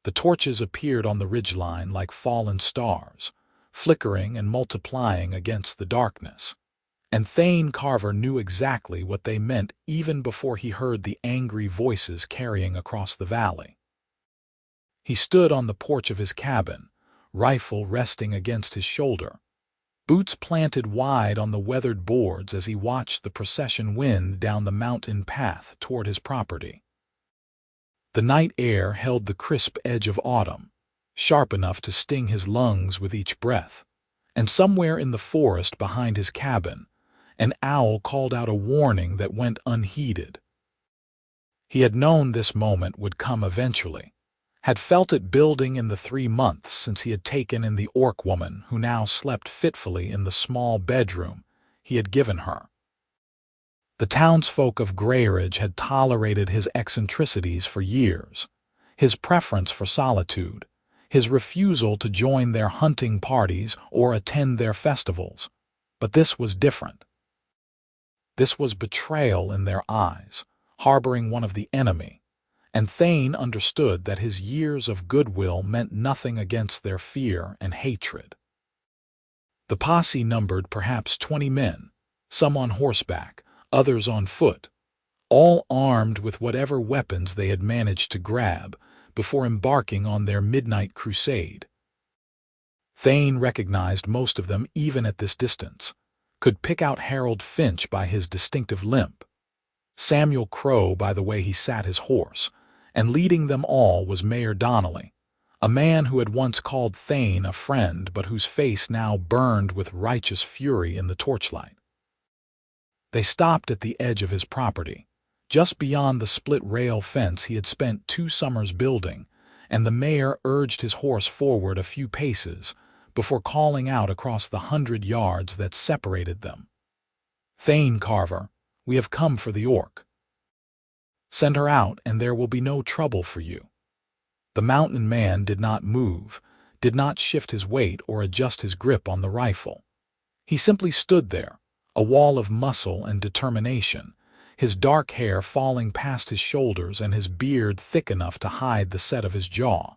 The torches appeared on the ridgeline like fallen stars, flickering and multiplying against the darkness. And Thane Carver knew exactly what they meant even before he heard the angry voices carrying across the valley. He stood on the porch of his cabin, rifle resting against his shoulder, boots planted wide on the weathered boards as he watched the procession wind down the mountain path toward his property. The night air held the crisp edge of autumn, sharp enough to sting his lungs with each breath, and somewhere in the forest behind his cabin, an owl called out a warning that went unheeded. He had known this moment would come eventually, had felt it building in the 3 months since he had taken in the orc woman who now slept fitfully in the small bedroom he had given her. The townsfolk of Greyridge had tolerated his eccentricities for years, his preference for solitude, his refusal to join their hunting parties or attend their festivals, but this was different. This was betrayal in their eyes, harboring one of the enemy, and Thane understood that his years of goodwill meant nothing against their fear and hatred. The posse numbered perhaps 20 men, some on horseback, others on foot, all armed with whatever weapons they had managed to grab before embarking on their midnight crusade. Thane recognized most of them even at this distance, could pick out Harold Finch by his distinctive limp, Samuel Crow by the way he sat his horse, and leading them all was Mayor Donnelly, a man who had once called Thane a friend but whose face now burned with righteous fury in the torchlight. They stopped at the edge of his property, just beyond the split-rail fence he had spent 2 summers building, and the mayor urged his horse forward a few paces before calling out across the 100 yards that separated them. "Thane Carver, we have come for the orc. Send her out and there will be no trouble for you." The mountain man did not move, did not shift his weight or adjust his grip on the rifle. He simply stood there, a wall of muscle and determination, his dark hair falling past his shoulders and his beard thick enough to hide the set of his jaw.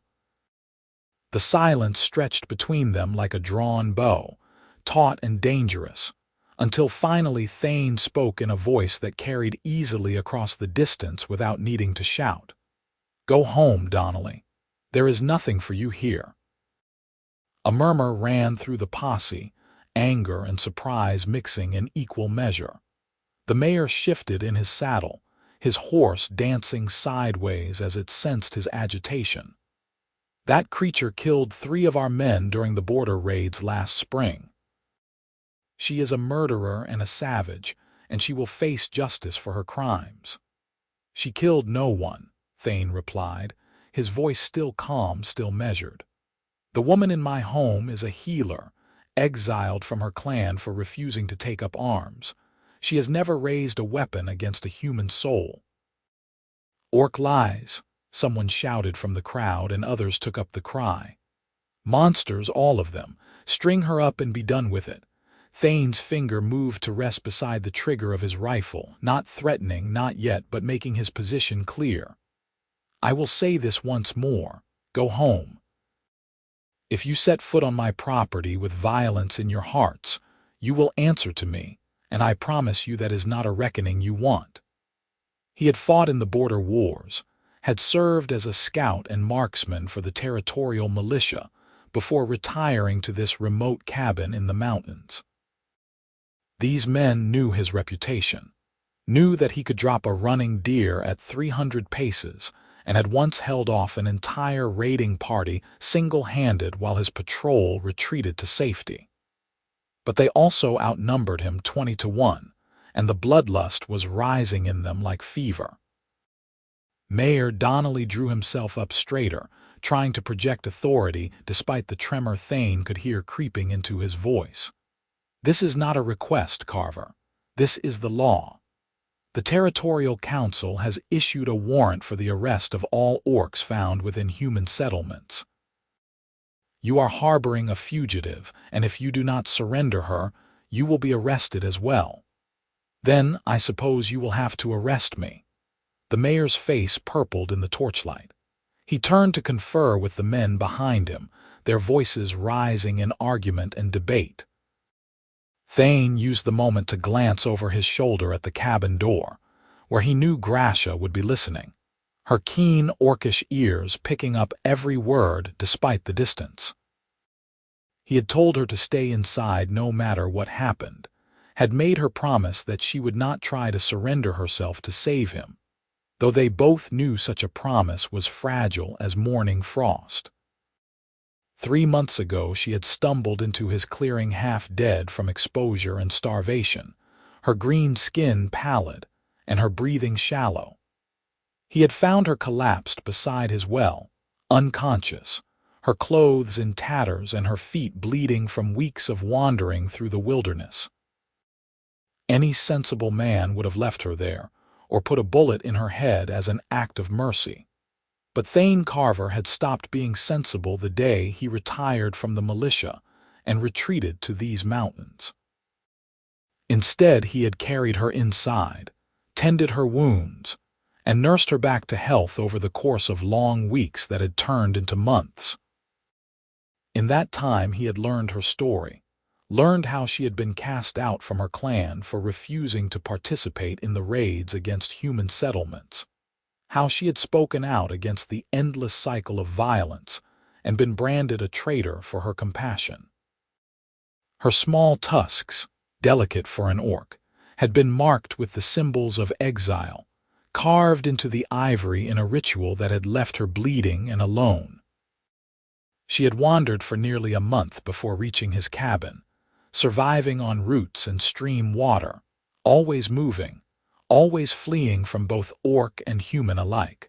The silence stretched between them like a drawn bow, taut and dangerous, until finally Thane spoke in a voice that carried easily across the distance without needing to shout. "Go home, Donnelly. There is nothing for you here." A murmur ran through the posse, anger and surprise mixing in equal measure. The mayor shifted in his saddle, his horse dancing sideways as it sensed his agitation. "That creature killed 3 of our men during the border raids last spring. She is a murderer and a savage, and she will face justice for her crimes." "She killed no one," Thane replied, his voice still calm, still measured. "The woman in my home is a healer, exiled from her clan for refusing to take up arms. She has never raised a weapon against a human soul." "Orc lies," someone shouted from the crowd, and others took up the cry. "Monsters, all of them. String her up and be done with it." Thane's finger moved to rest beside the trigger of his rifle, not threatening, not yet, but making his position clear. "I will say this once more. Go home. If you set foot on my property with violence in your hearts, you will answer to me, and I promise you that is not a reckoning you want." He had fought in the border wars, had served as a scout and marksman for the territorial militia before retiring to this remote cabin in the mountains. These men knew his reputation, knew that he could drop a running deer at 300 paces, and had once held off an entire raiding party single-handed while his patrol retreated to safety. But they also outnumbered him 20-1, and the bloodlust was rising in them like fever. Mayor Donnelly drew himself up straighter, trying to project authority despite the tremor Thane could hear creeping into his voice. "This is not a request, Carver. This is the law. The Territorial Council has issued a warrant for the arrest of all orcs found within human settlements. You are harboring a fugitive, and if you do not surrender her, you will be arrested as well. Then I suppose you will have to arrest me." The mayor's face purpled in the torchlight. He turned to confer with the men behind him, their voices rising in argument and debate. Thane used the moment to glance over his shoulder at the cabin door, where he knew Gracia would be listening, her keen, orcish ears picking up every word despite the distance. He had told her to stay inside no matter what happened, had made her promise that she would not try to surrender herself to save him, though they both knew such a promise was fragile as morning frost. 3 months ago she had stumbled into his clearing half dead from exposure and starvation, her green skin pallid and her breathing shallow. He had found her collapsed beside his well, unconscious, her clothes in tatters and her feet bleeding from weeks of wandering through the wilderness. Any sensible man would have left her there, or put a bullet in her head as an act of mercy. But Thane Carver had stopped being sensible the day he retired from the militia and retreated to these mountains. Instead, he had carried her inside, tended her wounds, and nursed her back to health over the course of long weeks that had turned into months. In that time he had learned her story, learned how she had been cast out from her clan for refusing to participate in the raids against human settlements, how she had spoken out against the endless cycle of violence and been branded a traitor for her compassion. Her small tusks, delicate for an orc, had been marked with the symbols of exile, carved into the ivory in a ritual that had left her bleeding and alone. She had wandered for nearly a month before reaching his cabin, surviving on roots and stream water, always moving, always fleeing from both orc and human alike.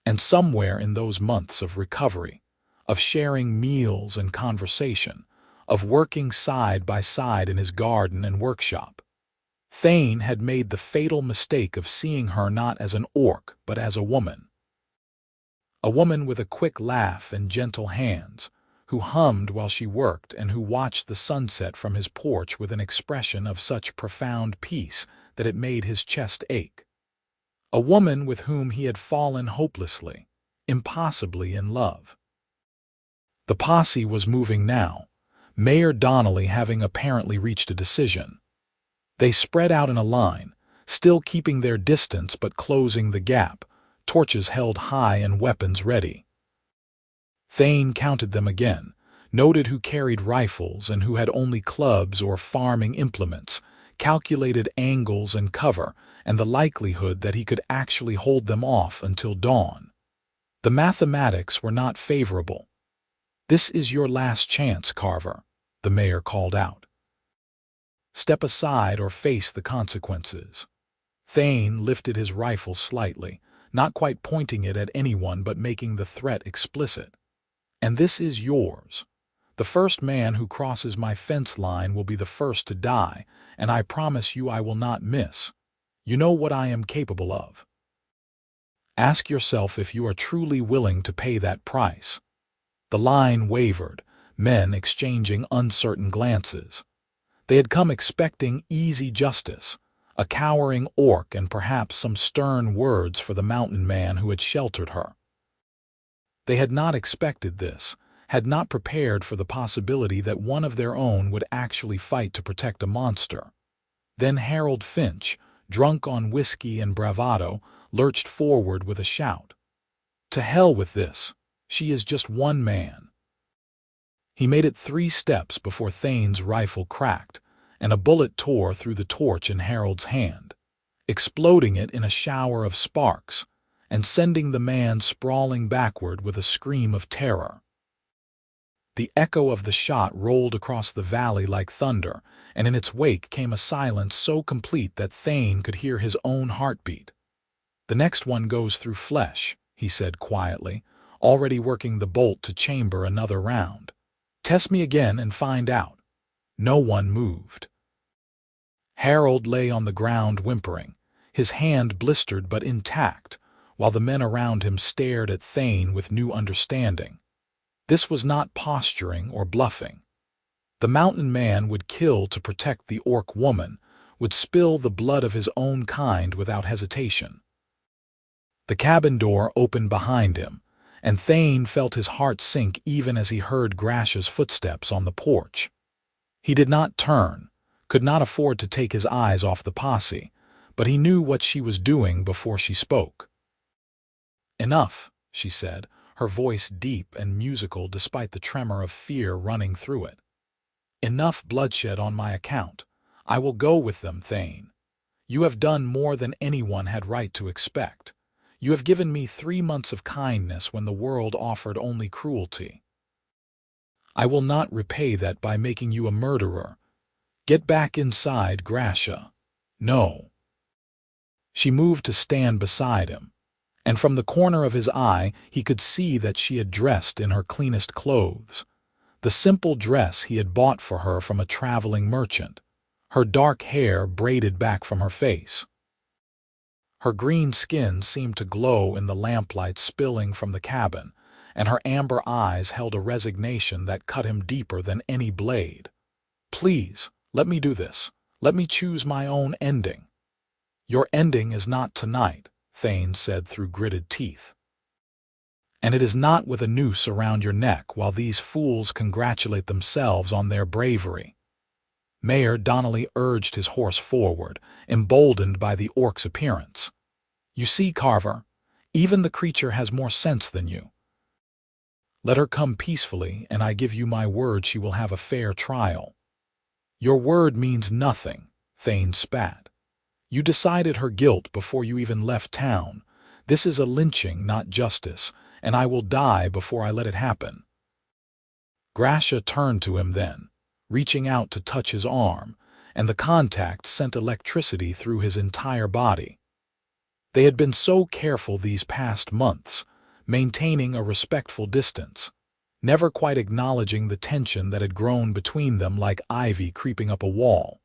And somewhere in those months of recovery, of sharing meals and conversation, of working side by side in his garden and workshop, Thane had made the fatal mistake of seeing her not as an orc but as a woman. A woman with a quick laugh and gentle hands, who hummed while she worked and who watched the sunset from his porch with an expression of such profound peace that it made his chest ache. A woman with whom he had fallen hopelessly, impossibly in love. The posse was moving now, Mayor Donnelly having apparently reached a decision. They spread out in a line, still keeping their distance but closing the gap, torches held high and weapons ready. Thane counted them again, noted who carried rifles and who had only clubs or farming implements, calculated angles and cover, and the likelihood that he could actually hold them off until dawn. The mathematics were not favorable. "This is your last chance, Carver," the mayor called out. "Step aside or face the consequences." Thane lifted his rifle slightly, not quite pointing it at anyone but making the threat explicit. "And this is yours. The first man who crosses my fence line will be the first to die, and I promise you I will not miss. You know what I am capable of. Ask yourself if you are truly willing to pay that price." The line wavered, men exchanging uncertain glances. They had come expecting easy justice, a cowering orc and perhaps some stern words for the mountain man who had sheltered her. They had not expected this, had not prepared for the possibility that one of their own would actually fight to protect a monster. Then Harold Finch, drunk on whiskey and bravado, lurched forward with a shout. "To hell with this! She is just one man." He made it 3 steps before Thane's rifle cracked, and a bullet tore through the torch in Harold's hand, exploding it in a shower of sparks, and sending the man sprawling backward with a scream of terror. The echo of the shot rolled across the valley like thunder, and in its wake came a silence so complete that Thane could hear his own heartbeat. "The next one goes through flesh," he said quietly, already working the bolt to chamber another round. "Test me again and find out." No one moved. Harold lay on the ground whimpering, his hand blistered but intact, while the men around him stared at Thane with new understanding. This was not posturing or bluffing. The mountain man would kill to protect the orc woman, would spill the blood of his own kind without hesitation. The cabin door opened behind him, and Thane felt his heart sink even as he heard Gracia's footsteps on the porch. He did not turn, could not afford to take his eyes off the posse, but he knew what she was doing before she spoke. "Enough," she said, her voice deep and musical despite the tremor of fear running through it. "Enough bloodshed on my account. I will go with them, Thane. You have done more than anyone had right to expect. You have given me 3 months of kindness when the world offered only cruelty. I will not repay that by making you a murderer. Get back inside, Gracia." "No." She moved to stand beside him, and from the corner of his eye he could see that she had dressed in her cleanest clothes, the simple dress he had bought for her from a traveling merchant, her dark hair braided back from her face. Her green skin seemed to glow in the lamplight spilling from the cabin, and her amber eyes held a resignation that cut him deeper than any blade. "Please, let me do this. Let me choose my own ending." "Your ending is not tonight," Thane said through gritted teeth. "And it is not with a noose around your neck while these fools congratulate themselves on their bravery." Mayor Donnelly urged his horse forward, emboldened by the orc's appearance. "You see, Carver, even the creature has more sense than you. Let her come peacefully, and I give you my word she will have a fair trial." "Your word means nothing," Thane spat. "You decided her guilt before you even left town. This is a lynching, not justice, and I will die before I let it happen." Gracia turned to him then, reaching out to touch his arm, and the contact sent electricity through his entire body. They had been so careful these past months, maintaining a respectful distance, never quite acknowledging the tension that had grown between them like ivy creeping up a wall.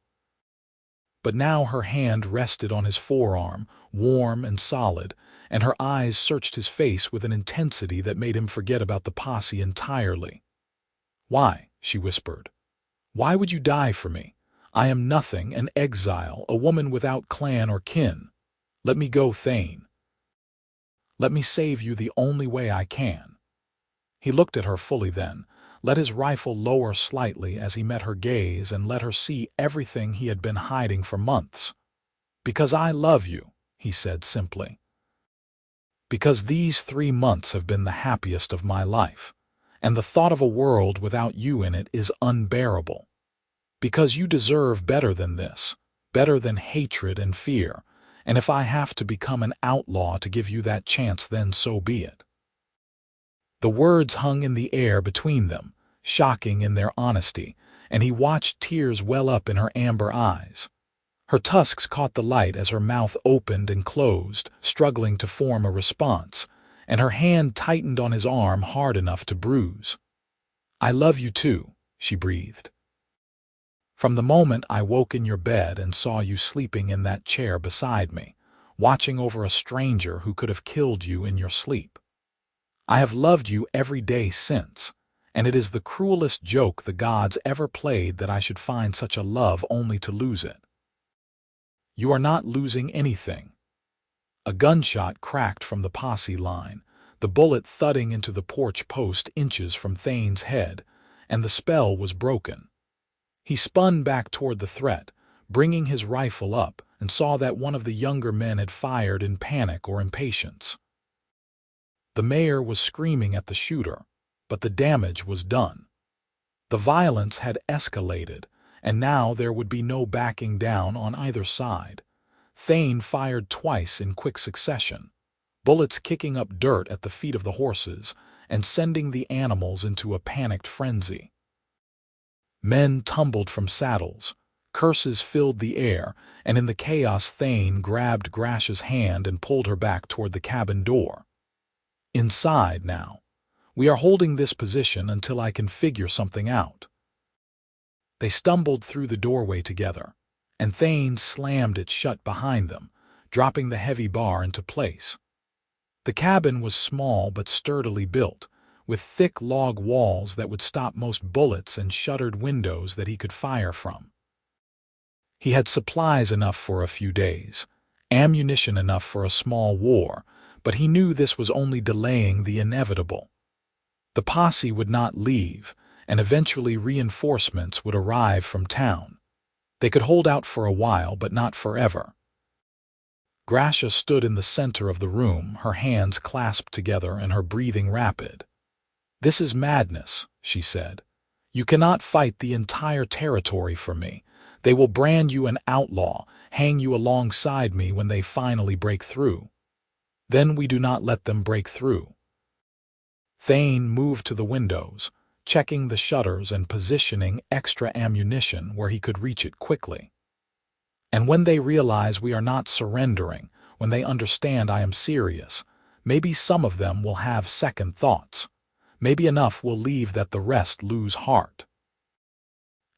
But now her hand rested on his forearm, warm and solid, and her eyes searched his face with an intensity that made him forget about the posse entirely. "Why?" she whispered. "Why would you die for me? I am nothing, an exile, a woman without clan or kin. Let me go, Thane. Let me save you the only way I can." He looked at her fully then, let his rifle lower slightly as he met her gaze and let her see everything he had been hiding for months. "Because I love you," he said simply. "Because these 3 months have been the happiest of my life, and the thought of a world without you in it is unbearable. Because you deserve better than this, better than hatred and fear, and if I have to become an outlaw to give you that chance, then so be it." The words hung in the air between them, shocking in their honesty, and he watched tears well up in her amber eyes. Her tusks caught the light as her mouth opened and closed, struggling to form a response, and her hand tightened on his arm hard enough to bruise. "I love you too," she breathed. "From the moment I woke in your bed and saw you sleeping in that chair beside me, watching over a stranger who could have killed you in your sleep. I have loved you every day since, and it is the cruelest joke the gods ever played that I should find such a love only to lose it." "You are not losing anything." A gunshot cracked from the posse line, the bullet thudding into the porch post inches from Thane's head, and the spell was broken. He spun back toward the threat, bringing his rifle up, and saw that one of the younger men had fired in panic or impatience. The mayor was screaming at the shooter, but the damage was done. The violence had escalated, and now there would be no backing down on either side. Thane fired twice in quick succession, bullets kicking up dirt at the feet of the horses and sending the animals into a panicked frenzy. Men tumbled from saddles, curses filled the air, and in the chaos Thane grabbed Gracia's hand and pulled her back toward the cabin door. "Inside now. We are holding this position until I can figure something out." They stumbled through the doorway together, and Thane slammed it shut behind them, dropping the heavy bar into place. The cabin was small but sturdily built, with thick log walls that would stop most bullets and shuttered windows that he could fire from. He had supplies enough for a few days, ammunition enough for a small war, but he knew this was only delaying the inevitable. The posse would not leave, and eventually reinforcements would arrive from town. They could hold out for a while, but not forever. Gracia stood in the center of the room, her hands clasped together and her breathing rapid. "This is madness," she said. "You cannot fight the entire territory for me. They will brand you an outlaw, hang you alongside me when they finally break through. Then we do not let them break through." Thane moved to the windows, checking the shutters and positioning extra ammunition where he could reach it quickly. "And when they realize we are not surrendering, when they understand I am serious, maybe some of them will have second thoughts. Maybe enough will leave that the rest lose heart.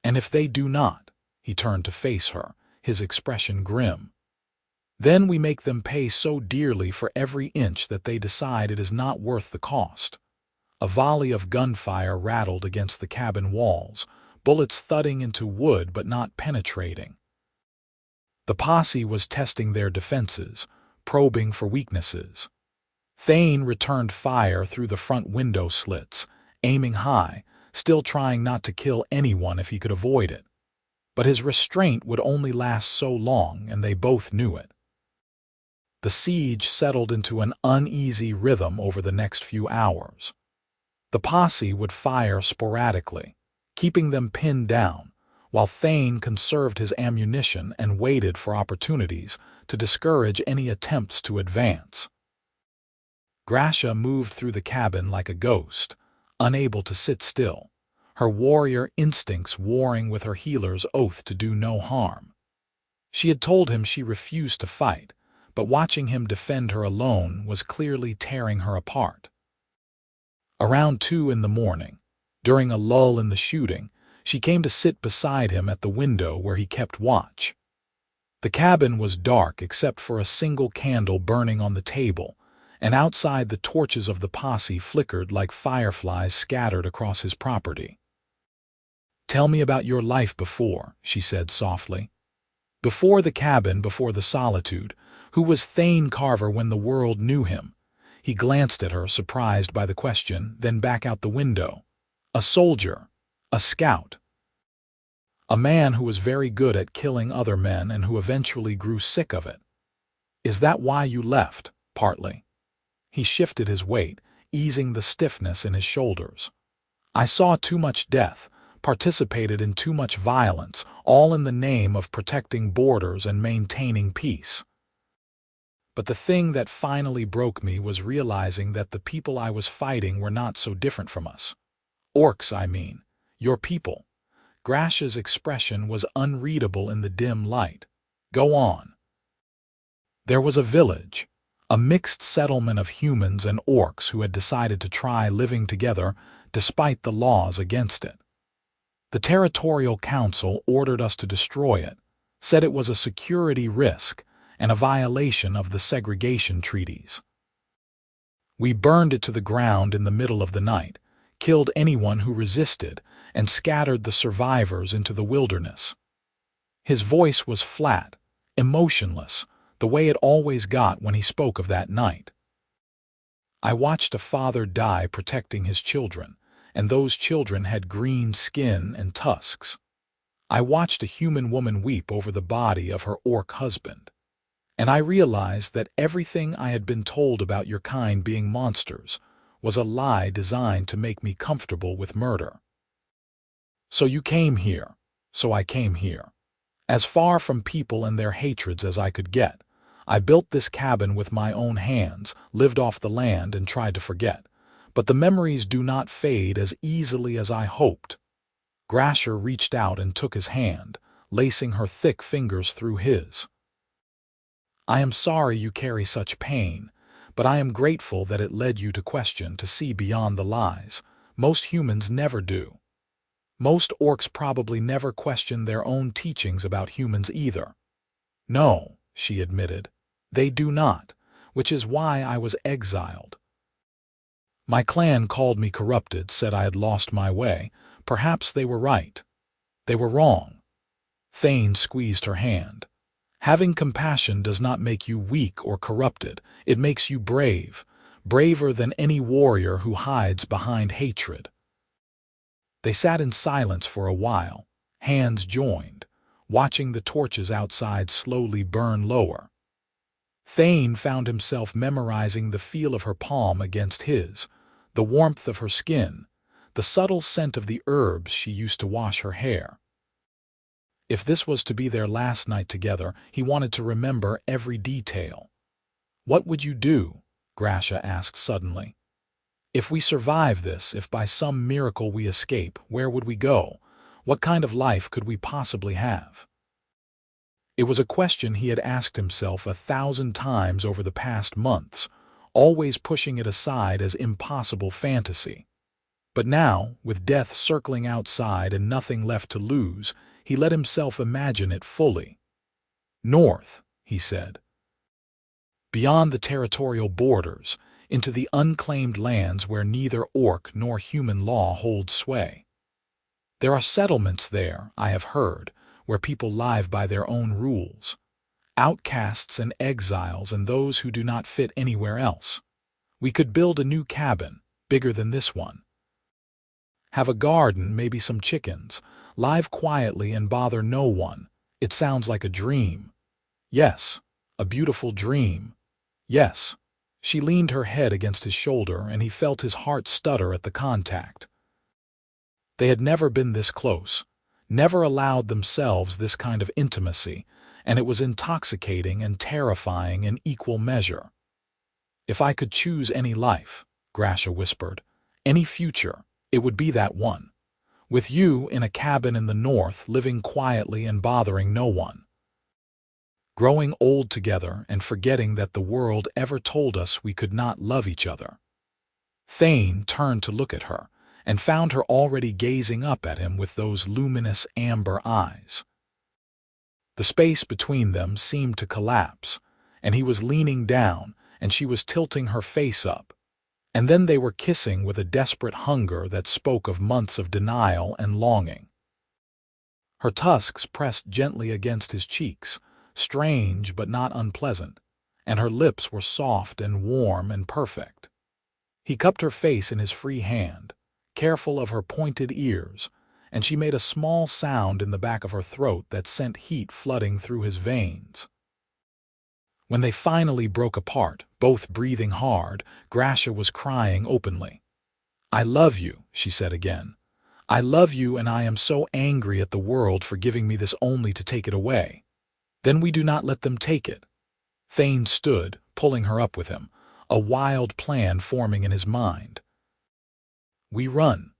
And if they do not," he turned to face her, his expression grim, "then we make them pay so dearly for every inch that they decide it is not worth the cost." A volley of gunfire rattled against the cabin walls, bullets thudding into wood but not penetrating. The posse was testing their defenses, probing for weaknesses. Thane returned fire through the front window slits, aiming high, still trying not to kill anyone if he could avoid it. But his restraint would only last so long, and they both knew it. The siege settled into an uneasy rhythm over the next few hours. The posse would fire sporadically, keeping them pinned down, while Thane conserved his ammunition and waited for opportunities to discourage any attempts to advance. Gracia moved through the cabin like a ghost, unable to sit still, her warrior instincts warring with her healer's oath to do no harm. She had told him she refused to fight, but watching him defend her alone was clearly tearing her apart. Around 2 in the morning, during a lull in the shooting, she came to sit beside him at the window where he kept watch. The cabin was dark except for a single candle burning on the table, and outside the torches of the posse flickered like fireflies scattered across his property. "Tell me about your life before," she said softly. "Before the cabin, before the solitude. Who was Thane Carver when the world knew him?" He glanced at her, surprised by the question, then back out the window. "A soldier, a scout. A man who was very good at killing other men and who eventually grew sick of it. Is that why you left?" "Partly." He shifted his weight, easing the stiffness in his shoulders. "I saw too much death, participated in too much violence, all in the name of protecting borders and maintaining peace. But the thing that finally broke me was realizing that the people I was fighting were not so different from us. Orcs, I mean. Your people." Gracia's expression was unreadable in the dim light. "Go on." "There was a village, a mixed settlement of humans and orcs who had decided to try living together despite the laws against it. The Territorial Council ordered us to destroy it, said it was a security risk and a violation of the segregation treaties. We burned it to the ground in the middle of the night, killed anyone who resisted, and scattered the survivors into the wilderness." His voice was flat, emotionless, the way it always got when he spoke of that night. "I watched a father die protecting his children, and those children had green skin and tusks. I watched a human woman weep over the body of her orc husband. And I realized that everything I had been told about your kind being monsters was a lie designed to make me comfortable with murder. So you came here, so I came here. As far from people and their hatreds as I could get, I built this cabin with my own hands, lived off the land, and tried to forget. But the memories do not fade as easily as I hoped." Gracia reached out and took his hand, lacing her thick fingers through his. "I am sorry you carry such pain, but I am grateful that it led you to question, to see beyond the lies. Most humans never do. Most orcs probably never question their own teachings about humans either." "No," she admitted, "they do not, which is why I was exiled. My clan called me corrupted, said I had lost my way. Perhaps they were right. They were wrong." Thane squeezed her hand. Having compassion does not make you weak or corrupted. It makes you brave, braver than any warrior who hides behind hatred. They sat in silence for a while, hands joined, watching the torches outside slowly burn lower. Thane found himself memorizing the feel of her palm against his, the warmth of her skin, the subtle scent of the herbs she used to wash her hair. If this was to be their last night together, he wanted to remember every detail. "What would you do?" Gracia asked suddenly. "If we survive this, if by some miracle we escape, where would we go? What kind of life could we possibly have?" It was a question he had asked himself 1,000 times over the past months, always pushing it aside as impossible fantasy. But now, with death circling outside and nothing left to lose, he let himself imagine it fully. "North," he said. "Beyond the territorial borders, into the unclaimed lands where neither orc nor human law holds sway. There are settlements there, I have heard, where people live by their own rules. Outcasts and exiles and those who do not fit anywhere else. We could build a new cabin, bigger than this one. Have a garden, maybe some chickens, live quietly and bother no one. It sounds like a dream." "Yes, a beautiful dream. Yes." She leaned her head against his shoulder, and he felt his heart stutter at the contact. They had never been this close, never allowed themselves this kind of intimacy, and it was intoxicating and terrifying in equal measure. "If I could choose any life," Gracia whispered, "any future, it would be that one. With you in a cabin in the north, living quietly and bothering no one. Growing old together and forgetting that the world ever told us we could not love each other." Thane turned to look at her, and found her already gazing up at him with those luminous amber eyes. The space between them seemed to collapse, and he was leaning down, and she was tilting her face up. And then they were kissing with a desperate hunger that spoke of months of denial and longing. Her tusks pressed gently against his cheeks, strange but not unpleasant, and her lips were soft and warm and perfect. He cupped her face in his free hand, careful of her pointed ears, and she made a small sound in the back of her throat that sent heat flooding through his veins. When they finally broke apart, both breathing hard, Gracia was crying openly. "I love you," she said again. "I love you, and I am so angry at the world for giving me this only to take it away." "Then we do not let them take it." Thane stood, pulling her up with him, a wild plan forming in his mind. "We run.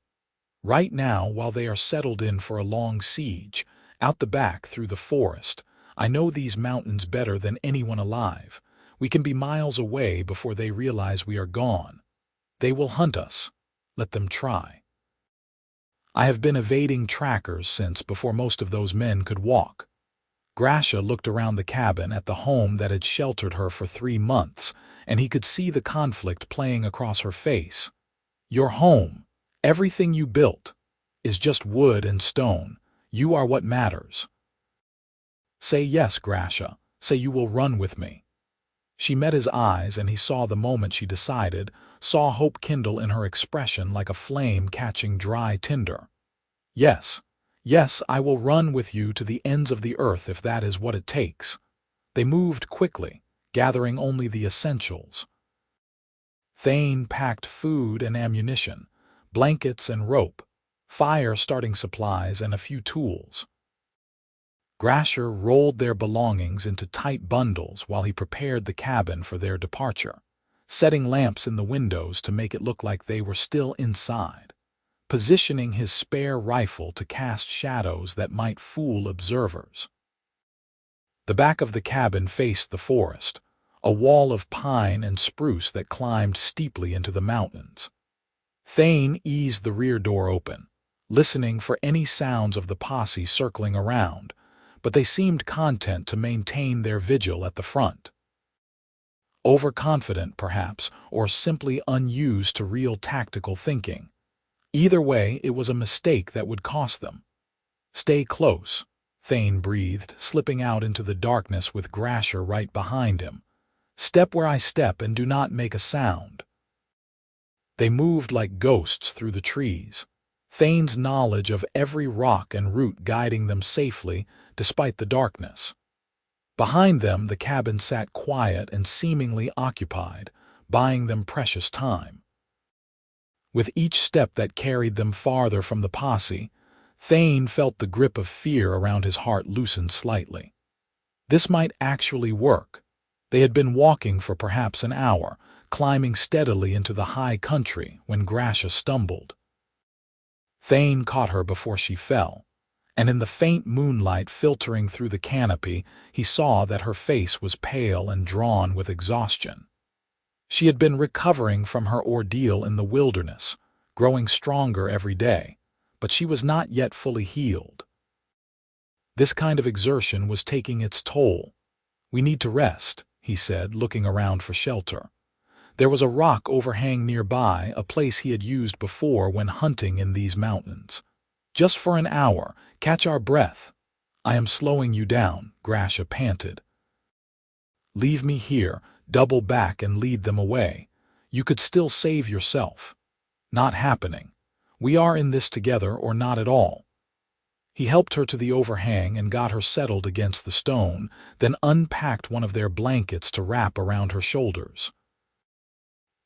Right now, while they are settled in for a long siege, out the back through the forest. I know these mountains better than anyone alive. We can be miles away before they realize we are gone. They will hunt us. Let them try. I have been evading trackers since before most of those men could walk." Gracia looked around the cabin at the home that had sheltered her for 3 months, and he could see the conflict playing across her face. "Your home, everything you built, is just wood and stone. You are what matters. Say yes, Gracia. Say you will run with me." She met his eyes, and he saw the moment she decided, saw hope kindle in her expression like a flame catching dry tinder. "Yes, yes, I will run with you to the ends of the earth if that is what it takes." They moved quickly, gathering only the essentials. Thane packed food and ammunition, blankets and rope, fire-starting supplies, and a few tools. Gracia rolled their belongings into tight bundles while he prepared the cabin for their departure, setting lamps in the windows to make it look like they were still inside, positioning his spare rifle to cast shadows that might fool observers. The back of the cabin faced the forest, a wall of pine and spruce that climbed steeply into the mountains. Thane eased the rear door open, listening for any sounds of the posse circling around, but they seemed content to maintain their vigil at the front. Overconfident, perhaps, or simply unused to real tactical thinking. Either way, it was a mistake that would cost them. "Stay close," Thane breathed, slipping out into the darkness with Grasher right behind him. "Step where I step and do not make a sound." They moved like ghosts through the trees, Thane's knowledge of every rock and root guiding them safely despite the darkness. Behind them, the cabin sat quiet and seemingly occupied, buying them precious time. With each step that carried them farther from the posse, Thane felt the grip of fear around his heart loosen slightly. This might actually work. They had been walking for perhaps an hour, climbing steadily into the high country when Grasha stumbled. Thane caught her before she fell, and in the faint moonlight filtering through the canopy, he saw that her face was pale and drawn with exhaustion. She had been recovering from her ordeal in the wilderness, growing stronger every day, but she was not yet fully healed. This kind of exertion was taking its toll. "We need to rest," he said, looking around for shelter. There was a rock overhang nearby, a place he had used before when hunting in these mountains. "Just for an hour, catch our breath." "I am slowing you down," Grasha panted. "Leave me here, double back and lead them away. You could still save yourself." "Not happening. We are in this together or not at all." He helped her to the overhang and got her settled against the stone, then unpacked one of their blankets to wrap around her shoulders.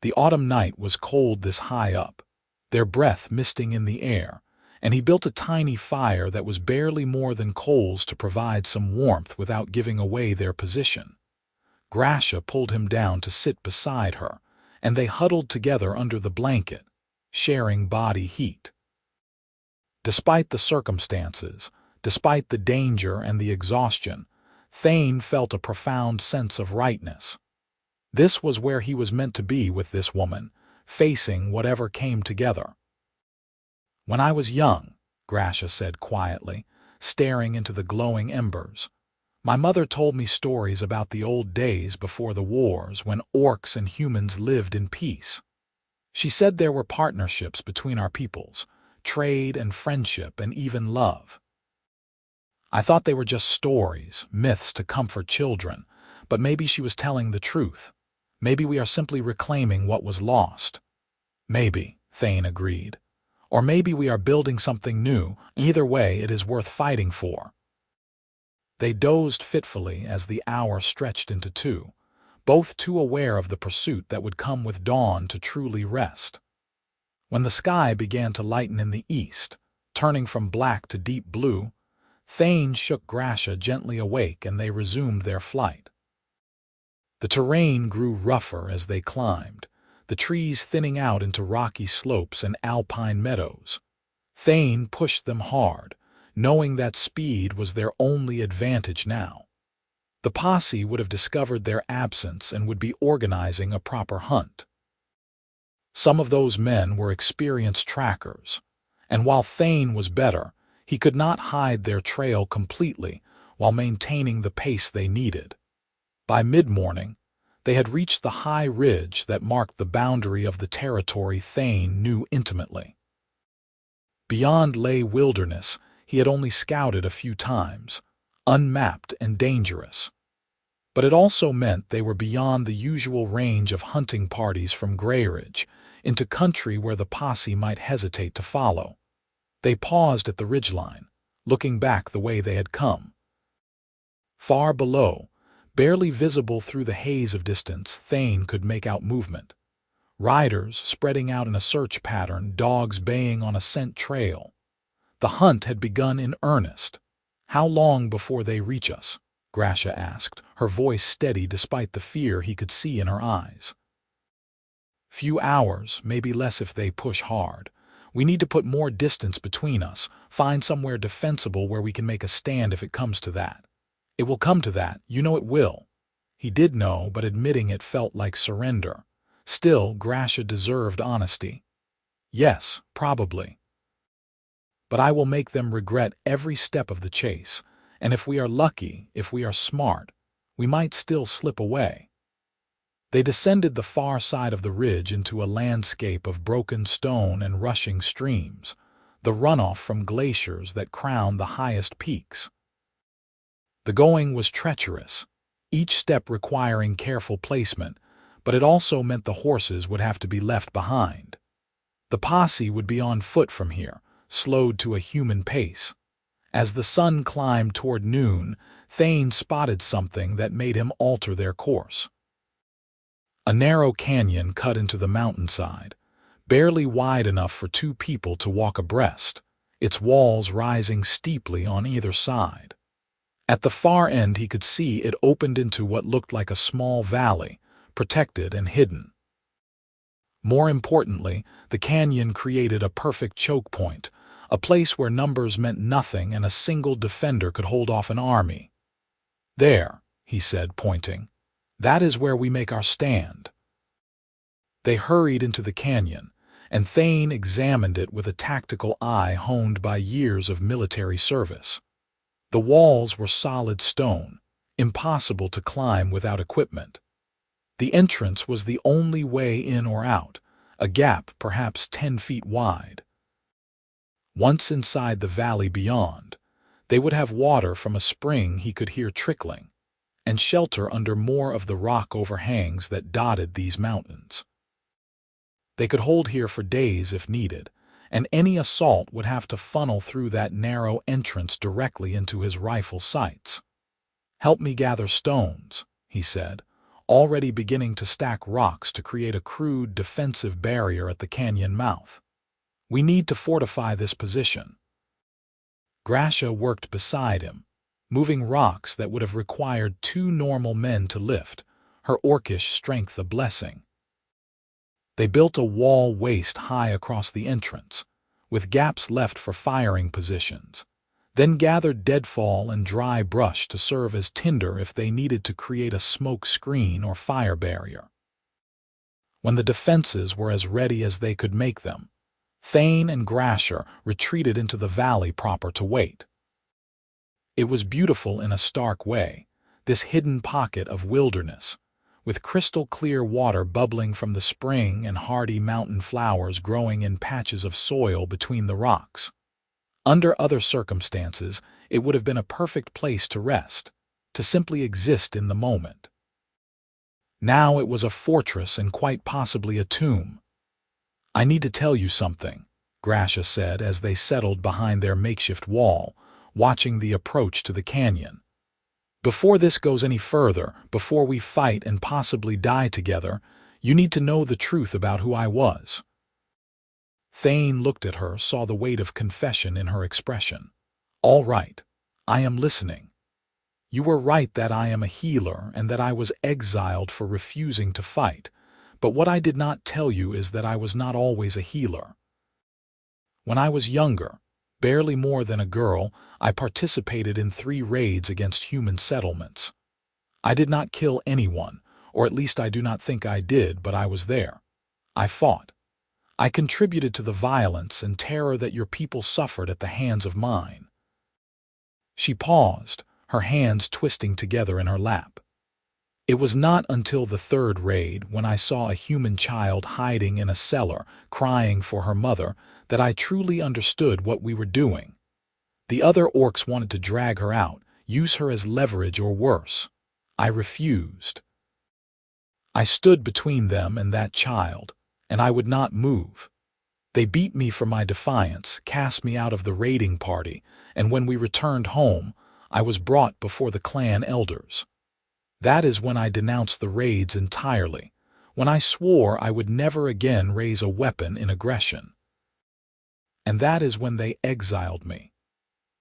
The autumn night was cold this high up, their breath misting in the air, and he built a tiny fire that was barely more than coals to provide some warmth without giving away their position. Grasha pulled him down to sit beside her, and they huddled together under the blanket, sharing body heat. Despite the circumstances, despite the danger and the exhaustion, Thane felt a profound sense of rightness. This was where he was meant to be with this woman, facing whatever came together. "When I was young," Grasha said quietly, staring into the glowing embers, "my mother told me stories about the old days before the wars when orcs and humans lived in peace. She said there were partnerships between our peoples, trade and friendship and even love. I thought they were just stories, myths to comfort children, but maybe she was telling the truth. Maybe we are simply reclaiming what was lost." "Maybe," Thane agreed. "Or maybe we are building something new. Either way, it is worth fighting for." They dozed fitfully as the hour stretched into 2, both too aware of the pursuit that would come with dawn to truly rest. When the sky began to lighten in the east, turning from black to deep blue, Thane shook Grasha gently awake and they resumed their flight. The terrain grew rougher as they climbed, the trees thinning out into rocky slopes and alpine meadows. Thane pushed them hard, knowing that speed was their only advantage now. The posse would have discovered their absence and would be organizing a proper hunt. Some of those men were experienced trackers, and while Thane was better, he could not hide their trail completely while maintaining the pace they needed. By mid-morning, they had reached the high ridge that marked the boundary of the territory Thane knew intimately. Beyond lay wilderness he had only scouted a few times, unmapped and dangerous. But it also meant they were beyond the usual range of hunting parties from Greyridge, into country where the posse might hesitate to follow. They paused at the ridgeline, looking back the way they had come. Far below, barely visible through the haze of distance, Thane could make out movement. Riders spreading out in a search pattern, dogs baying on a scent trail. The hunt had begun in earnest. "How long before they reach us?" Grasha asked, her voice steady despite the fear he could see in her eyes. "Few hours, maybe less if they push hard. We need to put more distance between us, find somewhere defensible where we can make a stand if it comes to that." "It will come to that, you know it will." He did know, but admitting it felt like surrender. Still, Grasha deserved honesty. "Yes, probably. But I will make them regret every step of the chase, and if we are lucky, if we are smart, we might still slip away." They descended the far side of the ridge into a landscape of broken stone and rushing streams, the runoff from glaciers that crowned the highest peaks. The going was treacherous, each step requiring careful placement, but it also meant the horses would have to be left behind. The posse would be on foot from here, slowed to a human pace. As the sun climbed toward noon, Thane spotted something that made him alter their course. A narrow canyon cut into the mountainside, barely wide enough for two people to walk abreast, its walls rising steeply on either side. At the far end he could see it opened into what looked like a small valley, protected and hidden. More importantly, the canyon created a perfect choke point, a place where numbers meant nothing and a single defender could hold off an army. "There," he said, pointing. "That is where we make our stand." They hurried into the canyon, and Thane examined it with a tactical eye honed by years of military service. The walls were solid stone, impossible to climb without equipment. The entrance was the only way in or out, a gap perhaps 10 feet wide. Once inside the valley beyond, they would have water from a spring he could hear trickling, and shelter under more of the rock overhangs that dotted these mountains. They could hold here for days if needed, and any assault would have to funnel through that narrow entrance directly into his rifle sights. "Help me gather stones," he said, already beginning to stack rocks to create a crude defensive barrier at the canyon mouth. "We need to fortify this position." Gracia worked beside him, moving rocks that would have required 2 normal men to lift, her orcish strength a blessing. They built a wall waist-high across the entrance, with gaps left for firing positions, then gathered deadfall and dry brush to serve as tinder if they needed to create a smoke screen or fire barrier. When the defenses were as ready as they could make them, Thane and Gracia retreated into the valley proper to wait. It was beautiful in a stark way, this hidden pocket of wilderness, with crystal-clear water bubbling from the spring and hardy mountain flowers growing in patches of soil between the rocks. Under other circumstances, it would have been a perfect place to rest, to simply exist in the moment. Now it was a fortress and quite possibly a tomb. "I need to tell you something," Gracia said as they settled behind their makeshift wall, watching the approach to the canyon. "Before this goes any further, before we fight and possibly die together, you need to know the truth about who I was." Thane looked at her, saw the weight of confession in her expression. "All right, I am listening. You were right that I am a healer and that I was exiled for refusing to fight, but what I did not tell you is that I was not always a healer. When I was younger, barely more than a girl, I participated in 3 raids against human settlements. I did not kill anyone, or at least I do not think I did, but I was there. I fought. I contributed to the violence and terror that your people suffered at the hands of mine." She paused, her hands twisting together in her lap. "It was not until the 3rd raid, when I saw a human child hiding in a cellar, crying for her mother, that I truly understood what we were doing. The other orcs wanted to drag her out, use her as leverage or worse. I refused. I stood between them and that child, and I would not move. They beat me for my defiance, cast me out of the raiding party, and when we returned home, I was brought before the clan elders. That is when I denounced the raids entirely, when I swore I would never again raise a weapon in aggression. And that is when they exiled me."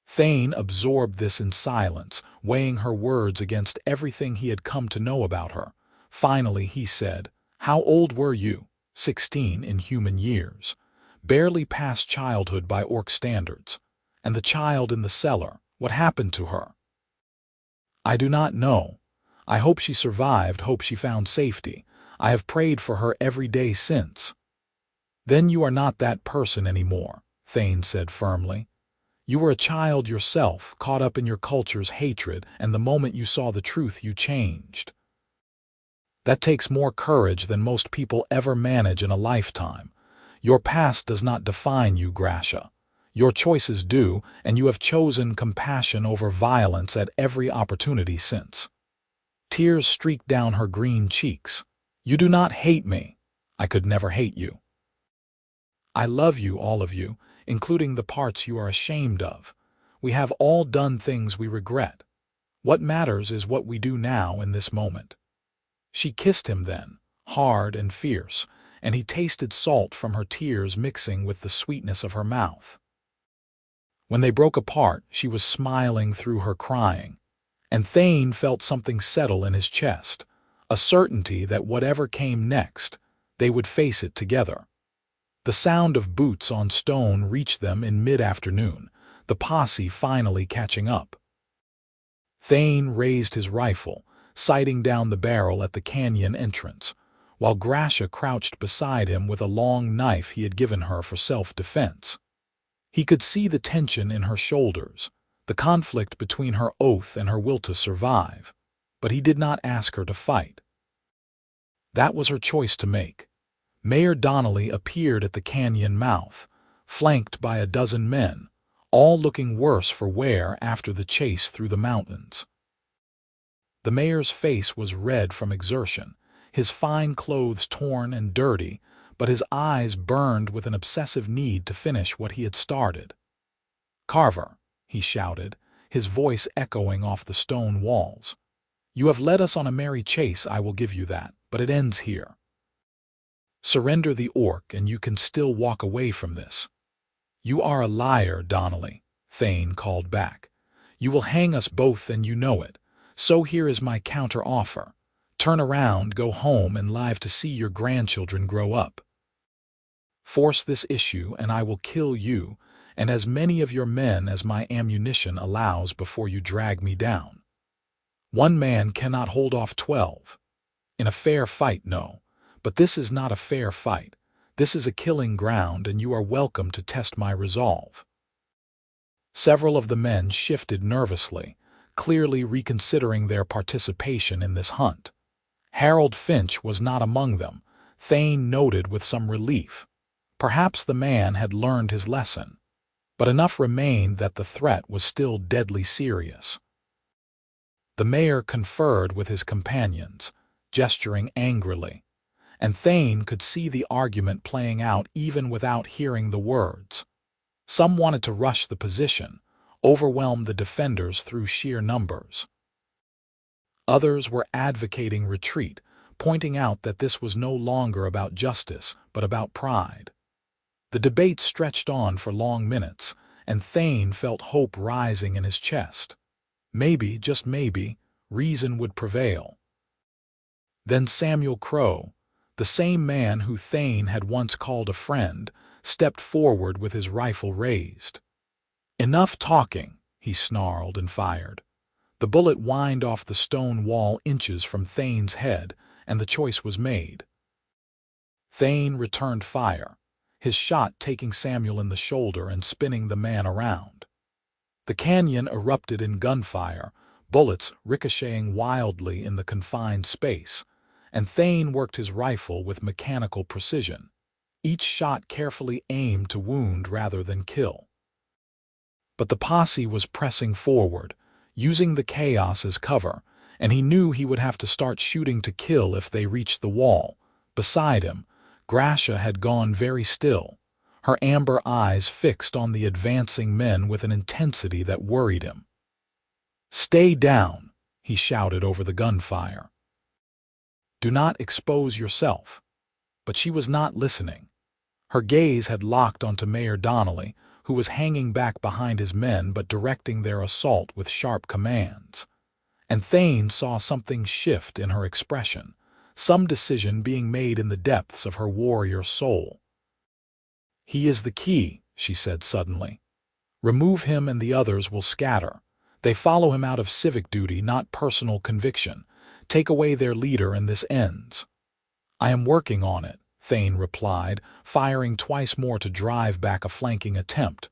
Thane absorbed this in silence, weighing her words against everything he had come to know about her. Finally he said, "How old were you?" 16 in human years, barely past childhood by orc standards. "And the child in the cellar, what happened to her?" "I do not know. I hope she survived, hope she found safety. I have prayed for her every day since." "Then you are not that person anymore," Thane said firmly. "You were a child yourself, caught up in your culture's hatred, and the moment you saw the truth you changed. That takes more courage than most people ever manage in a lifetime. Your past does not define you, Gracia. Your choices do, and you have chosen compassion over violence at every opportunity since. Tears streaked down her green cheeks. You do not hate me. I could never hate you. I love you, all of you, including the parts you are ashamed of. We have all done things we regret. What matters is what we do now in this moment. She kissed him then, hard and fierce, and he tasted salt from her tears mixing with the sweetness of her mouth. When they broke apart, she was smiling through her crying, and Thane felt something settle in his chest, a certainty that whatever came next, they would face it together. The sound of boots on stone reached them in mid-afternoon, the posse finally catching up. Thane raised his rifle, sighting down the barrel at the canyon entrance, while Gracia crouched beside him with a long knife he had given her for self-defense. He could see the tension in her shoulders, the conflict between her oath and her will to survive, but he did not ask her to fight. That was her choice to make. Mayor Donnelly appeared at the canyon mouth, flanked by a dozen men, all looking worse for wear after the chase through the mountains. The mayor's face was red from exertion, his fine clothes torn and dirty, but his eyes burned with an obsessive need to finish what he had started. "Carver," he shouted, his voice echoing off the stone walls. "You have led us on a merry chase, I will give you that, but it ends here. Surrender the orc and you can still walk away from this." "You are a liar, Donnelly," Thane called back. "You will hang us both and you know it. So here is my counter-offer. Turn around, go home, and live to see your grandchildren grow up. Force this issue and I will kill you and as many of your men as my ammunition allows before you drag me down. One man cannot hold off 12. In a fair fight, no. But this is not a fair fight. This is a killing ground, and you are welcome to test my resolve." Several of the men shifted nervously, clearly reconsidering their participation in this hunt. Harold Finch was not among them, Thane noted with some relief. Perhaps the man had learned his lesson, but enough remained that the threat was still deadly serious. The mayor conferred with his companions, gesturing angrily, and Thane could see the argument playing out even without hearing the words. Some wanted to rush the position, overwhelm the defenders through sheer numbers. Others were advocating retreat, pointing out that this was no longer about justice, but about pride. The debate stretched on for long minutes, and Thane felt hope rising in his chest. Maybe, just maybe, reason would prevail. Then Samuel Crow, the same man who Thane had once called a friend, stepped forward with his rifle raised. "Enough talking," he snarled and fired. The bullet whined off the stone wall inches from Thane's head, and the choice was made. Thane returned fire, his shot taking Samuel in the shoulder and spinning the man around. The canyon erupted in gunfire, bullets ricocheting wildly in the confined space, and Thane worked his rifle with mechanical precision, each shot carefully aimed to wound rather than kill. But the posse was pressing forward, using the chaos as cover, and he knew he would have to start shooting to kill if they reached the wall. Beside him, Gracia had gone very still, her amber eyes fixed on the advancing men with an intensity that worried him. "Stay down," he shouted over the gunfire. "Do not expose yourself." But she was not listening. Her gaze had locked onto Mayor Donnelly, who was hanging back behind his men but directing their assault with sharp commands. And Thane saw something shift in her expression, some decision being made in the depths of her warrior soul. "He is the key," she said suddenly. "Remove him and the others will scatter. They follow him out of civic duty, not personal conviction. Take away their leader and this ends." "I am working on it," Thane replied, firing twice more to drive back a flanking attempt.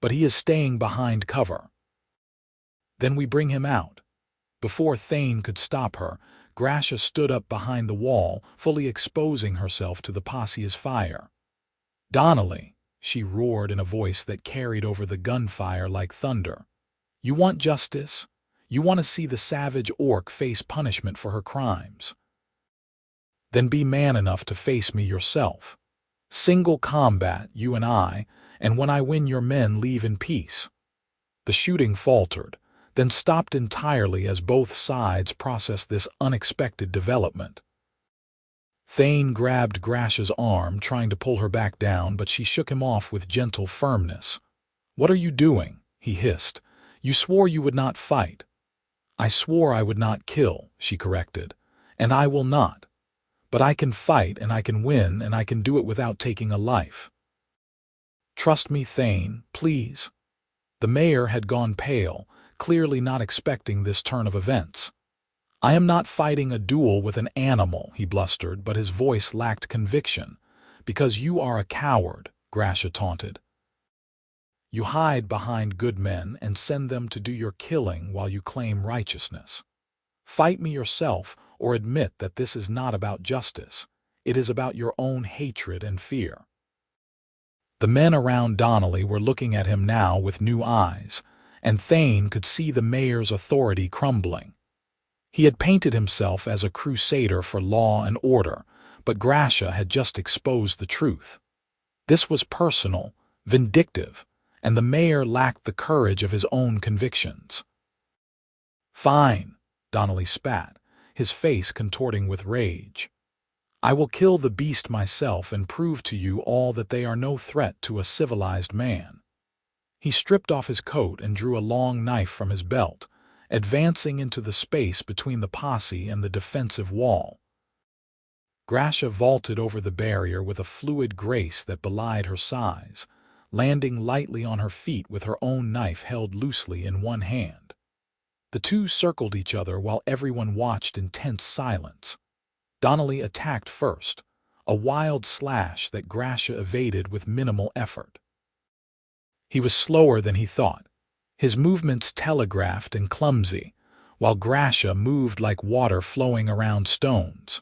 "But he is staying behind cover." "Then we bring him out." Before Thane could stop her, Gracia stood up behind the wall, fully exposing herself to the posse's fire. "Donnelly," she roared in a voice that carried over the gunfire like thunder. "You want justice? You want to see the savage orc face punishment for her crimes? Then be man enough to face me yourself. Single combat, you and when I win your men leave in peace." The shooting faltered, then stopped entirely as both sides processed this unexpected development. Thane grabbed Grasha's arm, trying to pull her back down, but she shook him off with gentle firmness. "What are you doing?" he hissed. "You swore you would not fight." "I swore I would not kill," she corrected. "And I will not. But I can fight, and I can win, and I can do it without taking a life. Trust me, Thane, please." The mayor had gone pale, clearly not expecting this turn of events. "I am not fighting a duel with an animal," he blustered, but his voice lacked conviction. "Because you are a coward," Grasha taunted. "You hide behind good men and send them to do your killing while you claim righteousness. Fight me yourself, or admit that this is not about justice. It is about your own hatred and fear." The men around Donnelly were looking at him now with new eyes, and Thane could see the mayor's authority crumbling. He had painted himself as a crusader for law and order, but Grasha had just exposed the truth. This was personal, vindictive, and the mayor lacked the courage of his own convictions. "Fine," Donnelly spat, his face contorting with rage. "I will kill the beast myself and prove to you all that they are no threat to a civilized man." He stripped off his coat and drew a long knife from his belt, advancing into the space between the posse and the defensive wall. Grasha vaulted over the barrier with a fluid grace that belied her size, landing lightly on her feet with her own knife held loosely in one hand. The two circled each other while everyone watched in tense silence. Donnelly attacked first, a wild slash that Grasha evaded with minimal effort. He was slower than he thought, his movements telegraphed and clumsy, while Grasha moved like water flowing around stones.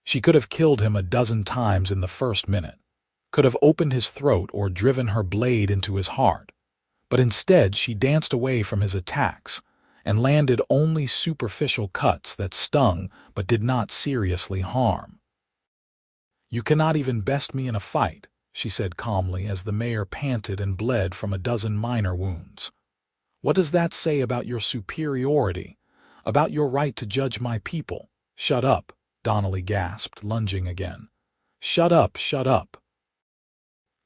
She could have killed him a dozen times in the first minute, could have opened his throat or driven her blade into his heart, but instead she danced away from his attacks and landed only superficial cuts that stung but did not seriously harm. "You cannot even best me in a fight," she said calmly as the mayor panted and bled from a dozen minor wounds. "What does that say about your superiority, about your right to judge my people?" "Shut up," Donnelly gasped, lunging again. "Shut up, shut up."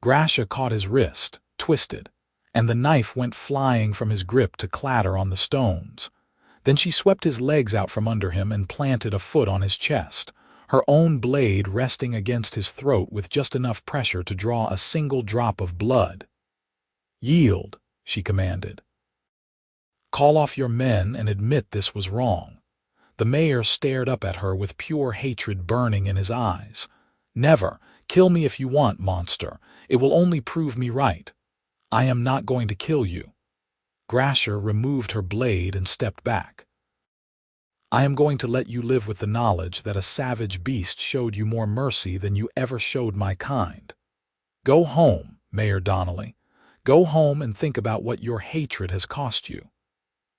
Grasha caught his wrist, twisted, and the knife went flying from his grip to clatter on the stones. Then she swept his legs out from under him and planted a foot on his chest, her own blade resting against his throat with just enough pressure to draw a single drop of blood. "Yield," she commanded. "Call off your men and admit this was wrong." The mayor stared up at her with pure hatred burning in his eyes. "Never. Kill me if you want, monster. It will only prove me right. I am not going to kill you." Grasha removed her blade and stepped back. "I am going to let you live with the knowledge that a savage beast showed you more mercy than you ever showed my kind. Go home, Mayor Donnelly. Go home and think about what your hatred has cost you."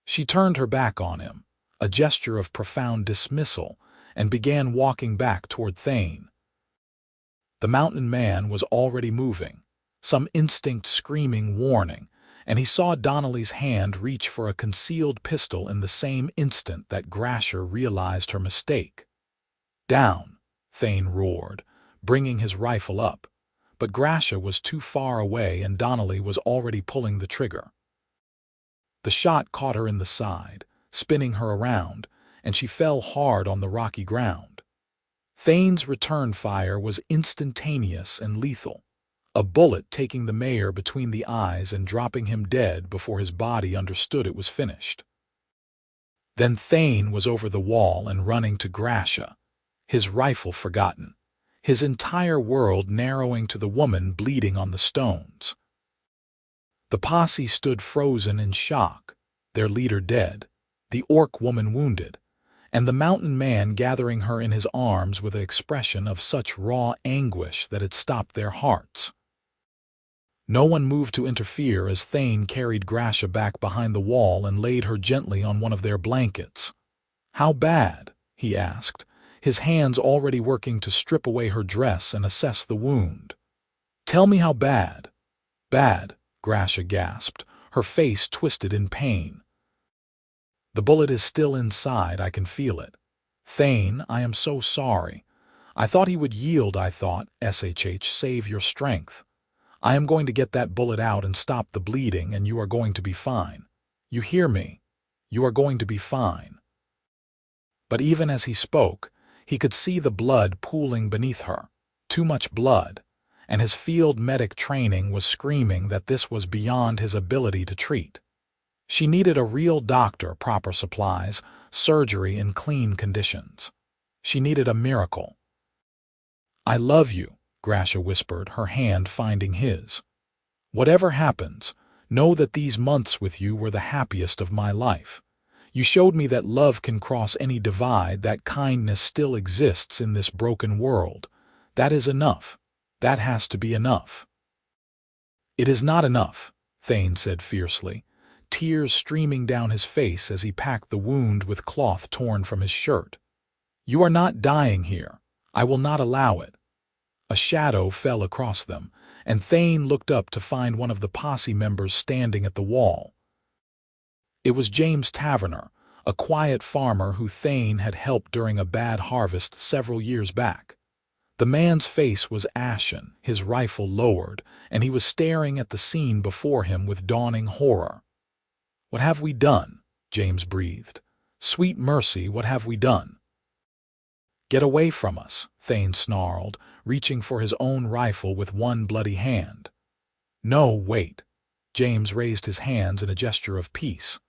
She turned her back on him, a gesture of profound dismissal, and began walking back toward Thane. The mountain man was already moving, some instinct screaming warning, and he saw Donnelly's hand reach for a concealed pistol in the same instant that Grasha realized her mistake. "Down," Thane roared, bringing his rifle up, but Grasha was too far away and Donnelly was already pulling the trigger. The shot caught her in the side, spinning her around, and she fell hard on the rocky ground. Thane's return fire was instantaneous and lethal, a bullet taking the mayor between the eyes and dropping him dead before his body understood it was finished. Then Thane was over the wall and running to Grasha, his rifle forgotten, his entire world narrowing to the woman bleeding on the stones. The posse stood frozen in shock, their leader dead, the orc woman wounded, and the mountain man gathering her in his arms with an expression of such raw anguish that it stopped their hearts. No one moved to interfere as Thane carried Gracia back behind the wall and laid her gently on one of their blankets. "How bad?" he asked, his hands already working to strip away her dress and assess the wound. "Tell me how bad." "Bad," Gracia gasped, her face twisted in pain. "The bullet is still inside, I can feel it. Thane, I am so sorry. I thought he would yield, I thought, save your strength. I am going to get that bullet out and stop the bleeding, and you are going to be fine. You hear me? You are going to be fine." But even as he spoke, he could see the blood pooling beneath her. Too much blood, and his field medic training was screaming that this was beyond his ability to treat. She needed a real doctor, proper supplies, surgery in clean conditions. She needed a miracle. "I love you," Gracia whispered, her hand finding his. "Whatever happens, know that these months with you were the happiest of my life. You showed me that love can cross any divide, that kindness still exists in this broken world. That is enough. That has to be enough." "It is not enough," Thane said fiercely, tears streaming down his face as he packed the wound with cloth torn from his shirt. "You are not dying here. I will not allow it." A shadow fell across them, and Thane looked up to find one of the posse members standing at the wall. It was James Taverner, a quiet farmer who Thane had helped during a bad harvest several years back. The man's face was ashen, his rifle lowered, and he was staring at the scene before him with dawning horror. "What have we done?" James breathed. "Sweet mercy, what have we done?" "Get away from us," Thane snarled, reaching for his own rifle with one bloody hand. "No, wait." James raised his hands in a gesture of peace.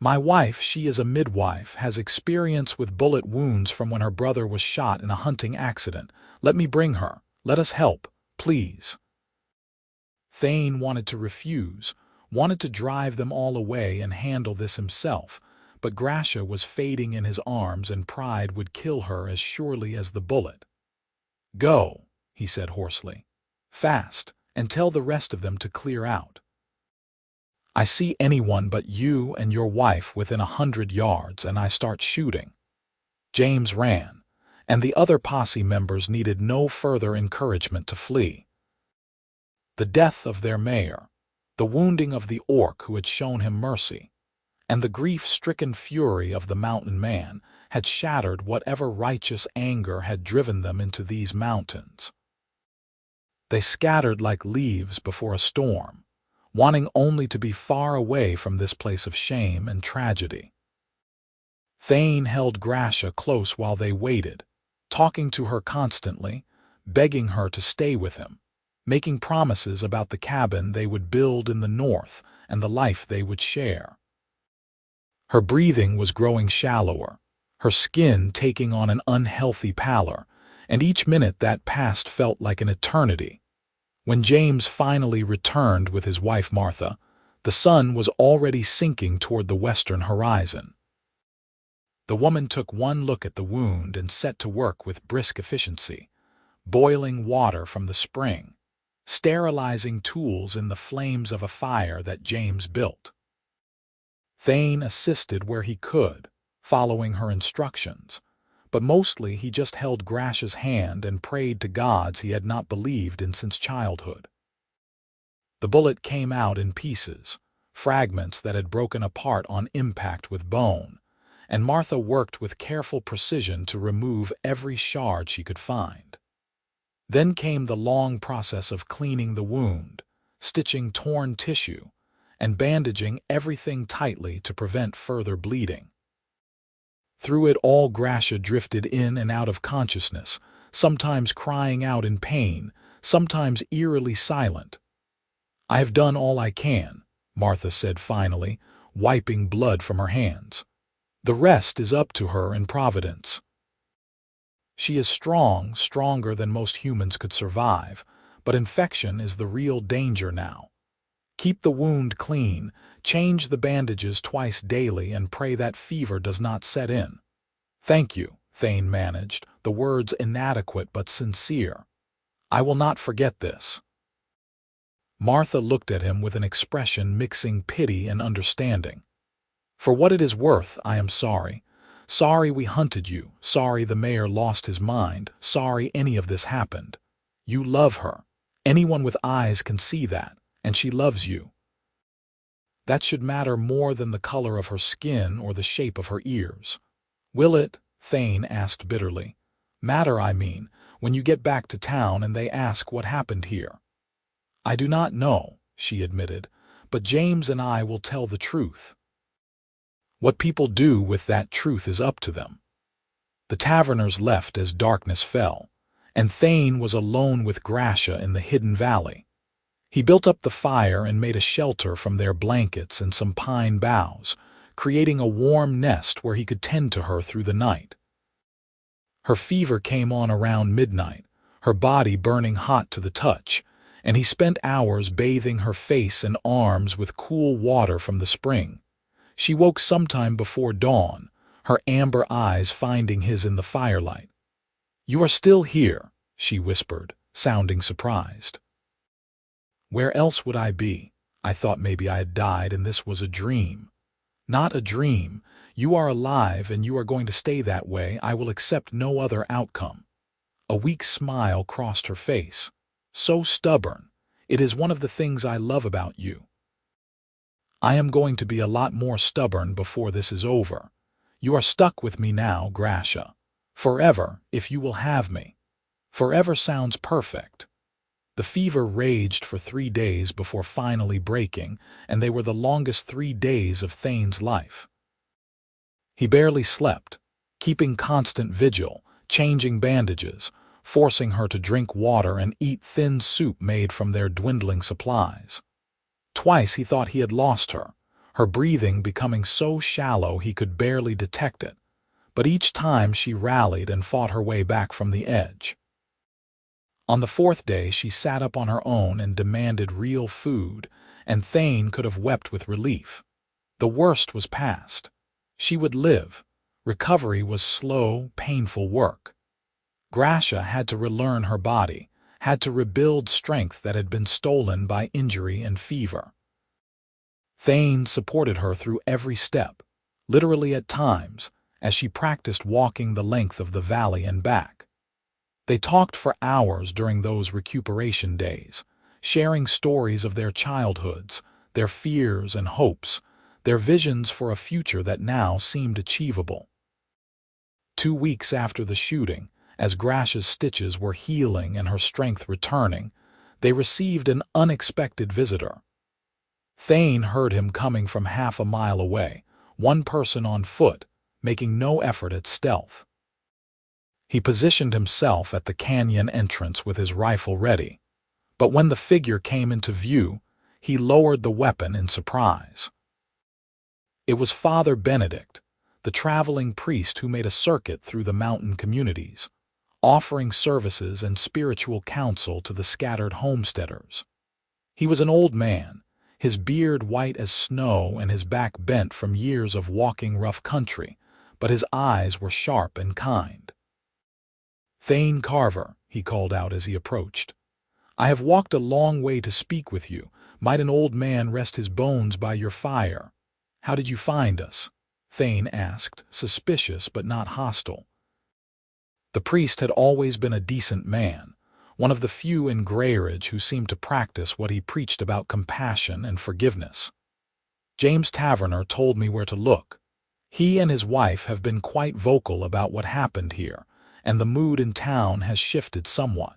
"My wife, she is a midwife, has experience with bullet wounds from when her brother was shot in a hunting accident. Let me bring her. Let us help, please." Thane wanted to refuse, wanted to drive them all away and handle this himself, but Gracia was fading in his arms and pride would kill her as surely as the bullet. "Go," he said hoarsely. "Fast, and tell the rest of them to clear out. I see anyone but you and your wife within 100 yards, and I start shooting." James ran, and the other posse members needed no further encouragement to flee. The death of their mayor, the wounding of the orc who had shown him mercy, and the grief-stricken fury of the mountain man had shattered whatever righteous anger had driven them into these mountains. They scattered like leaves before a storm, wanting only to be far away from this place of shame and tragedy. Thane held Gracia close while they waited, talking to her constantly, begging her to stay with him, making promises about the cabin they would build in the north and the life they would share. Her breathing was growing shallower, her skin taking on an unhealthy pallor, and each minute that passed felt like an eternity. When James finally returned with his wife Martha, the sun was already sinking toward the western horizon. The woman took one look at the wound and set to work with brisk efficiency, boiling water from the spring, sterilizing tools in the flames of a fire that James built. Thane assisted where he could, following her instructions, but mostly he just held Gracia's hand and prayed to gods he had not believed in since childhood. The bullet came out in pieces, fragments that had broken apart on impact with bone, and Martha worked with careful precision to remove every shard she could find. Then came the long process of cleaning the wound, stitching torn tissue, and bandaging everything tightly to prevent further bleeding. Through it all, Gracia drifted in and out of consciousness, sometimes crying out in pain, sometimes eerily silent. "I have done all I can," Martha said finally, wiping blood from her hands. "The rest is up to her and Providence. She is strong, stronger than most humans could survive, but infection is the real danger now. Keep the wound clean, change the bandages twice daily, and pray that fever does not set in." "Thank you," Thane managed, the words inadequate but sincere. "I will not forget this." Martha looked at him with an expression mixing pity and understanding. "For what it is worth, I am sorry. Sorry we hunted you, sorry the mayor lost his mind, sorry any of this happened. You love her. Anyone with eyes can see that, and she loves you. That should matter more than the color of her skin or the shape of her ears." "Will it?" Thane asked bitterly. "Matter, I mean, when you get back to town and they ask what happened here." "I do not know," she admitted, "but James and I will tell the truth. What people do with that truth is up to them." The taverners left as darkness fell, and Thane was alone with Gracia in the hidden valley. He built up the fire and made a shelter from their blankets and some pine boughs, creating a warm nest where he could tend to her through the night. Her fever came on around midnight, her body burning hot to the touch, and he spent hours bathing her face and arms with cool water from the spring. She woke sometime before dawn, her amber eyes finding his in the firelight. "You are still here," she whispered, sounding surprised. "Where else would I be? I thought maybe I had died and this was a dream." "Not a dream. You are alive and you are going to stay that way. I will accept no other outcome." A weak smile crossed her face. "So stubborn. It is one of the things I love about you." "I am going to be a lot more stubborn before this is over. You are stuck with me now, Gracia. Forever, if you will have me." Forever sounds perfect. The fever raged for 3 days before finally breaking, and they were the longest 3 days of Thane's life. He barely slept, keeping constant vigil, changing bandages, forcing her to drink water and eat thin soup made from their dwindling supplies. Twice he thought he had lost her, her breathing becoming so shallow he could barely detect it, but each time she rallied and fought her way back from the edge. On the 4th day she sat up on her own and demanded real food, and Thane could have wept with relief. The worst was past. She would live. Recovery was slow, painful work. Gracia had to relearn her body, had to rebuild strength that had been stolen by injury and fever. Thane supported her through every step, literally at times, as she practiced walking the length of the valley and back. They talked for hours during those recuperation days, sharing stories of their childhoods, their fears and hopes, their visions for a future that now seemed achievable. 2 weeks after the shooting, as Gracia's stitches were healing and her strength returning, they received an unexpected visitor. Thane heard him coming from half a mile away, one person on foot, making no effort at stealth. He positioned himself at the canyon entrance with his rifle ready, but when the figure came into view, he lowered the weapon in surprise. It was Father Benedict, the traveling priest who made a circuit through the mountain communities, offering services and spiritual counsel to the scattered homesteaders. He was an old man, his beard white as snow and his back bent from years of walking rough country, but his eyes were sharp and kind. "Thane Carver," he called out as he approached. "I have walked a long way to speak with you. Might an old man rest his bones by your fire?" "How did you find us?" Thane asked, suspicious but not hostile. The priest had always been a decent man, one of the few in Greyridge who seemed to practice what he preached about compassion and forgiveness. "James Taverner told me where to look. He and his wife have been quite vocal about what happened here, and the mood in town has shifted somewhat."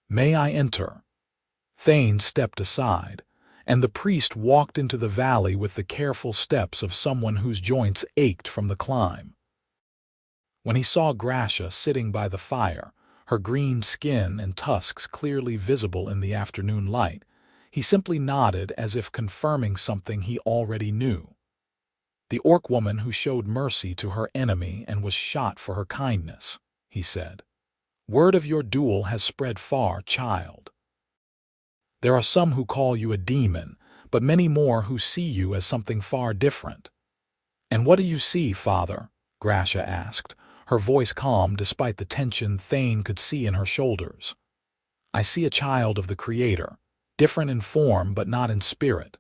"May I enter?" Thane stepped aside, and the priest walked into the valley with the careful steps of someone whose joints ached from the climb. When he saw Gracia sitting by the fire, her green skin and tusks clearly visible in the afternoon light, he simply nodded as if confirming something he already knew. "The orc woman who showed mercy to her enemy and was shot for her kindness," he said. "Word of your duel has spread far, child. There are some who call you a demon, but many more who see you as something far different." "And what do you see, Father?" Gracia asked, her voice calm despite the tension Thane could see in her shoulders. "I see a child of the Creator, different in form but not in spirit.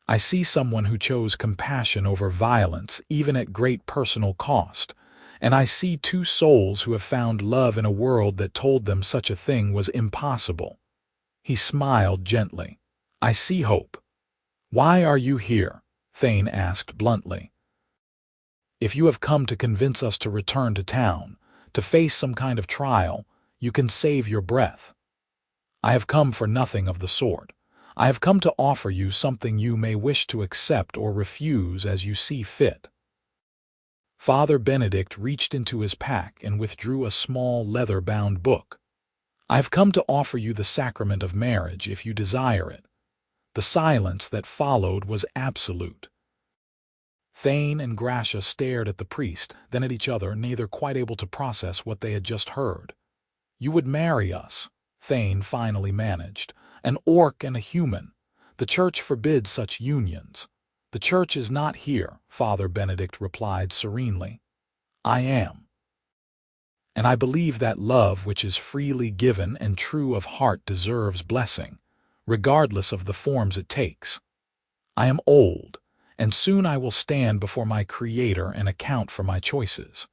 I see someone who chose compassion over violence, even at great personal cost, and I see two souls who have found love in a world that told them such a thing was impossible." He smiled gently. "I see hope." "Why are you here?" Thane asked bluntly. "If you have come to convince us to return to town, to face some kind of trial, you can save your breath. I have come for nothing of the sort. I have come to offer you something you may wish to accept or refuse as you see fit." Father Benedict reached into his pack and withdrew a small leather-bound book. "I have come to offer you the sacrament of marriage if you desire it." The silence that followed was absolute. Thane and Gracia stared at the priest, then at each other, neither quite able to process what they had just heard. "You would marry us," Thane finally managed. "An orc and a human. The Church forbids such unions." "The Church is not here," Father Benedict replied serenely. "I am. And I believe that love which is freely given and true of heart deserves blessing, regardless of the forms it takes. I am old, and soon I will stand before my Creator and account for my choices.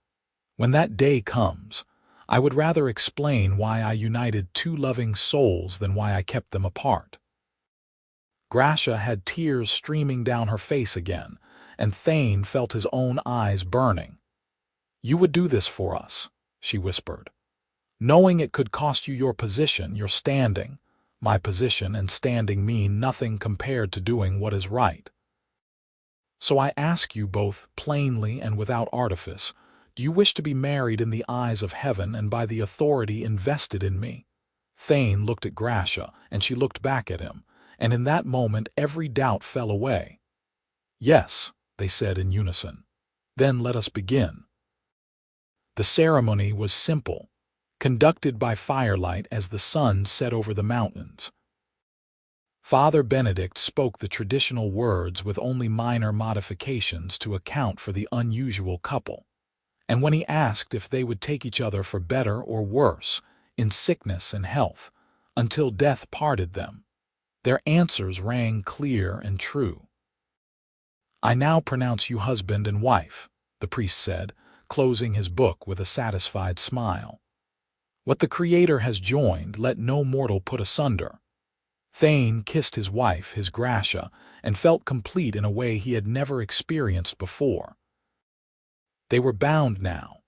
When that day comes, I would rather explain why I united two loving souls than why I kept them apart." Gracia had tears streaming down her face again, and Thane felt his own eyes burning. "You would do this for us," she whispered, "knowing it could cost you your position, your standing. My position and standing mean nothing compared to doing what is right. So I ask you both plainly and without artifice, do you wish to be married in the eyes of heaven and by the authority invested in me?" Thane looked at Gracia, and she looked back at him, and in that moment every doubt fell away. "Yes," they said in unison. "Then let us begin." The ceremony was simple, conducted by firelight as the sun set over the mountains. Father Benedict spoke the traditional words with only minor modifications to account for the unusual couple, and when he asked if they would take each other for better or worse, in sickness and health, until death parted them, their answers rang clear and true. "I now pronounce you husband and wife," the priest said, closing his book with a satisfied smile. "What the Creator has joined, let no mortal put asunder." Thane kissed his wife, his Gracia, and felt complete in a way he had never experienced before. They were bound now,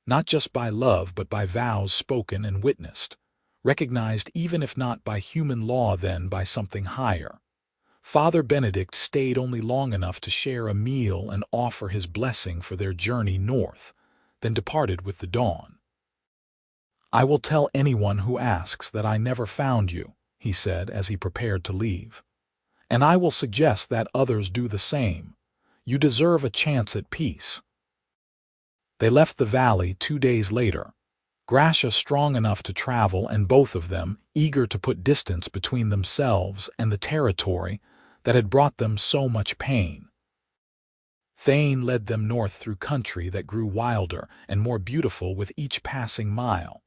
not just by love but by vows spoken and witnessed, recognized even if not by human law then by something higher. Father Benedict stayed only long enough to share a meal and offer his blessing for their journey north, then departed with the dawn. "I will tell anyone who asks that I never found you," he said as he prepared to leave. "And I will suggest that others do the same. You deserve a chance at peace." They left the valley 2 days later, Gracia strong enough to travel and both of them eager to put distance between themselves and the territory that had brought them so much pain. Thane led them north through country that grew wilder and more beautiful with each passing mile,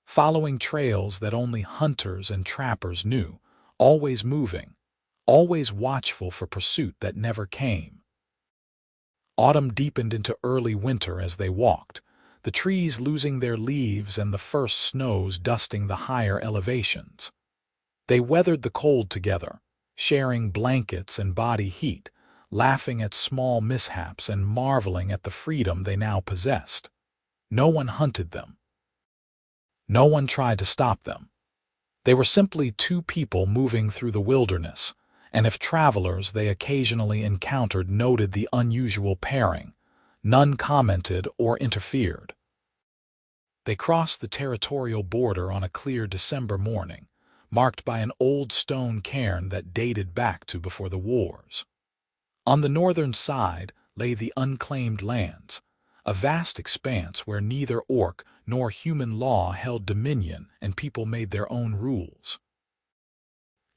following trails that only hunters and trappers knew, always moving, always watchful for pursuit that never came. Autumn deepened into early winter as they walked, the trees losing their leaves and the first snows dusting the higher elevations. They weathered the cold together, sharing blankets and body heat, laughing at small mishaps and marveling at the freedom they now possessed. No one hunted them. No one tried to stop them. They were simply two people moving through the wilderness, and if travelers they occasionally encountered noted the unusual pairing, none commented or interfered. They crossed the territorial border on a clear December morning, marked by an old stone cairn that dated back to before the wars. On the northern side lay the unclaimed lands, a vast expanse where neither orc nor human law held dominion and people made their own rules.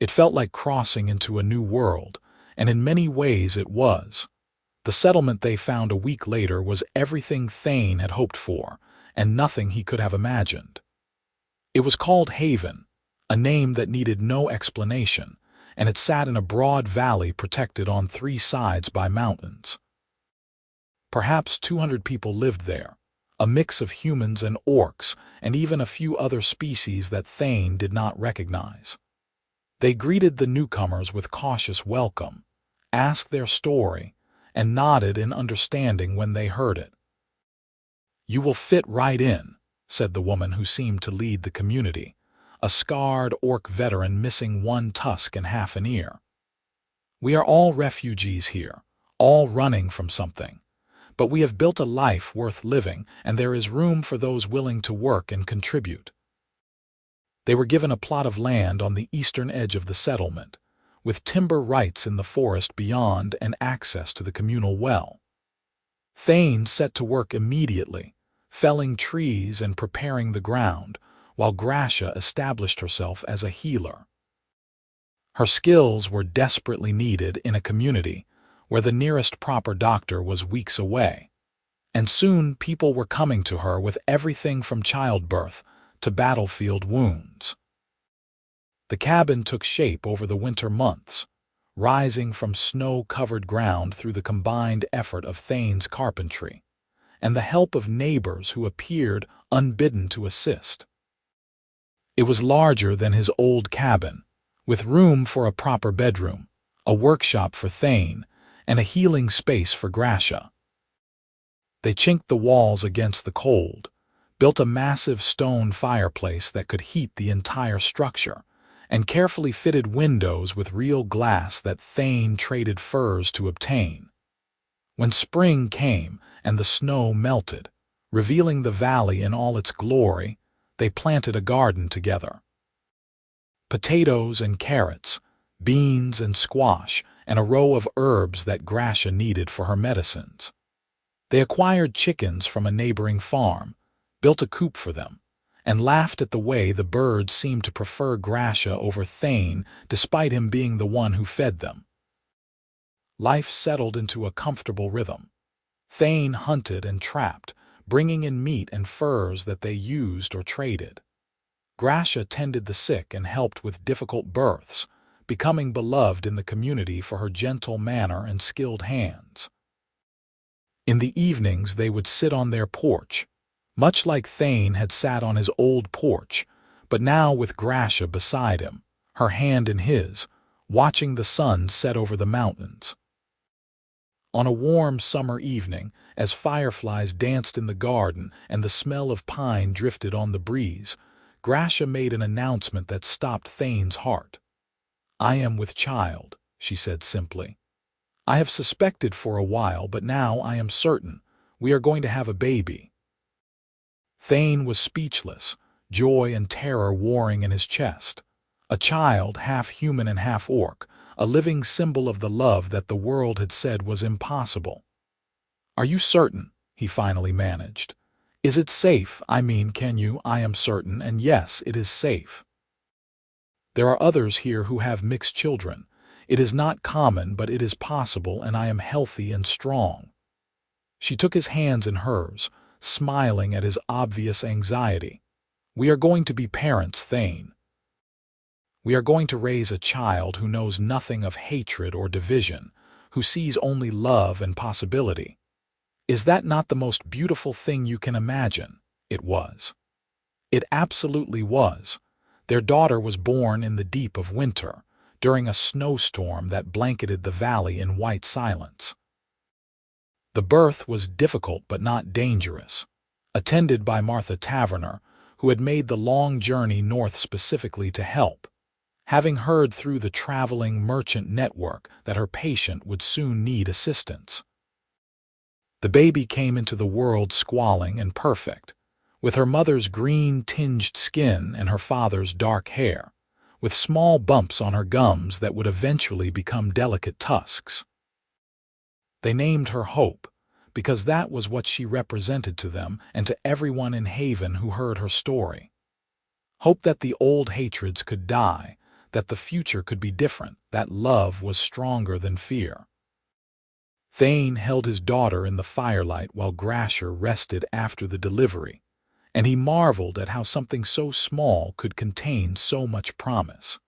It felt like crossing into a new world, and in many ways it was. The settlement they found a week later was everything Thane had hoped for, and nothing he could have imagined. It was called Haven, a name that needed no explanation, and it sat in a broad valley protected on 3 sides by mountains. Perhaps 200 people lived there, a mix of humans and orcs, and even a few other species that Thane did not recognize. They greeted the newcomers with cautious welcome, asked their story, and nodded in understanding when they heard it. "You will fit right in," said the woman who seemed to lead the community, a scarred orc veteran missing 1 tusk and half an ear. "We are all refugees here, all running from something. But we have built a life worth living, and there is room for those willing to work and contribute." They were given a plot of land on the eastern edge of the settlement, with timber rights in the forest beyond and access to the communal well. Thane set to work immediately, felling trees and preparing the ground, while Gracia established herself as a healer. Her skills were desperately needed in a community where the nearest proper doctor was weeks away, and soon people were coming to her with everything from childbirth to battlefield wounds. The cabin took shape over the winter months, rising from snow-covered ground through the combined effort of Thane's carpentry and the help of neighbors who appeared unbidden to assist. It was larger than his old cabin, with room for a proper bedroom, a workshop for Thane, and a healing space for Gracia. They chinked the walls against the cold, built a massive stone fireplace that could heat the entire structure, and carefully fitted windows with real glass that Thane traded furs to obtain. When spring came and the snow melted, revealing the valley in all its glory, they planted a garden together. Potatoes and carrots, beans and squash, and a row of herbs that Gracia needed for her medicines. They acquired chickens from a neighboring farm, built a coop for them, and laughed at the way the birds seemed to prefer Gracia over Thane despite him being the one who fed them. Life settled into a comfortable rhythm. Thane hunted and trapped, bringing in meat and furs that they used or traded. Gracia tended the sick and helped with difficult births, becoming beloved in the community for her gentle manner and skilled hands. In the evenings they would sit on their porch, much like Thane had sat on his old porch, but now with Gracia beside him, her hand in his, watching the sun set over the mountains. On a warm summer evening, as fireflies danced in the garden and the smell of pine drifted on the breeze, Gracia made an announcement that stopped Thane's heart. "I am with child," she said simply. "I have suspected for a while, but now I am certain. We are going to have a baby." Thane was speechless, joy and terror warring in his chest. A child, half human and half orc, a living symbol of the love that the world had said was impossible. "Are you certain?" he finally managed. "Is it safe? I mean, can you?" "I am certain, and yes, it is safe. There are others here who have mixed children. It is not common, but it is possible, and I am healthy and strong." She took his hands in hers, smiling at his obvious anxiety. "We are going to be parents, Thane. We are going to raise a child who knows nothing of hatred or division, who sees only love and possibility. Is that not the most beautiful thing you can imagine?" It was. It absolutely was. Their daughter was born in the deep of winter, during a snowstorm that blanketed the valley in white silence. The birth was difficult but not dangerous, attended by Martha Taverner, who had made the long journey north specifically to help, having heard through the traveling merchant network that her patient would soon need assistance. The baby came into the world squalling and perfect, with her mother's green-tinged skin and her father's dark hair, with small bumps on her gums that would eventually become delicate tusks. They named her Hope, because that was what she represented to them and to everyone in Haven who heard her story. Hope that the old hatreds could die, that the future could be different, that love was stronger than fear. Thane held his daughter in the firelight while Gracia rested after the delivery, and he marveled at how something so small could contain so much promise.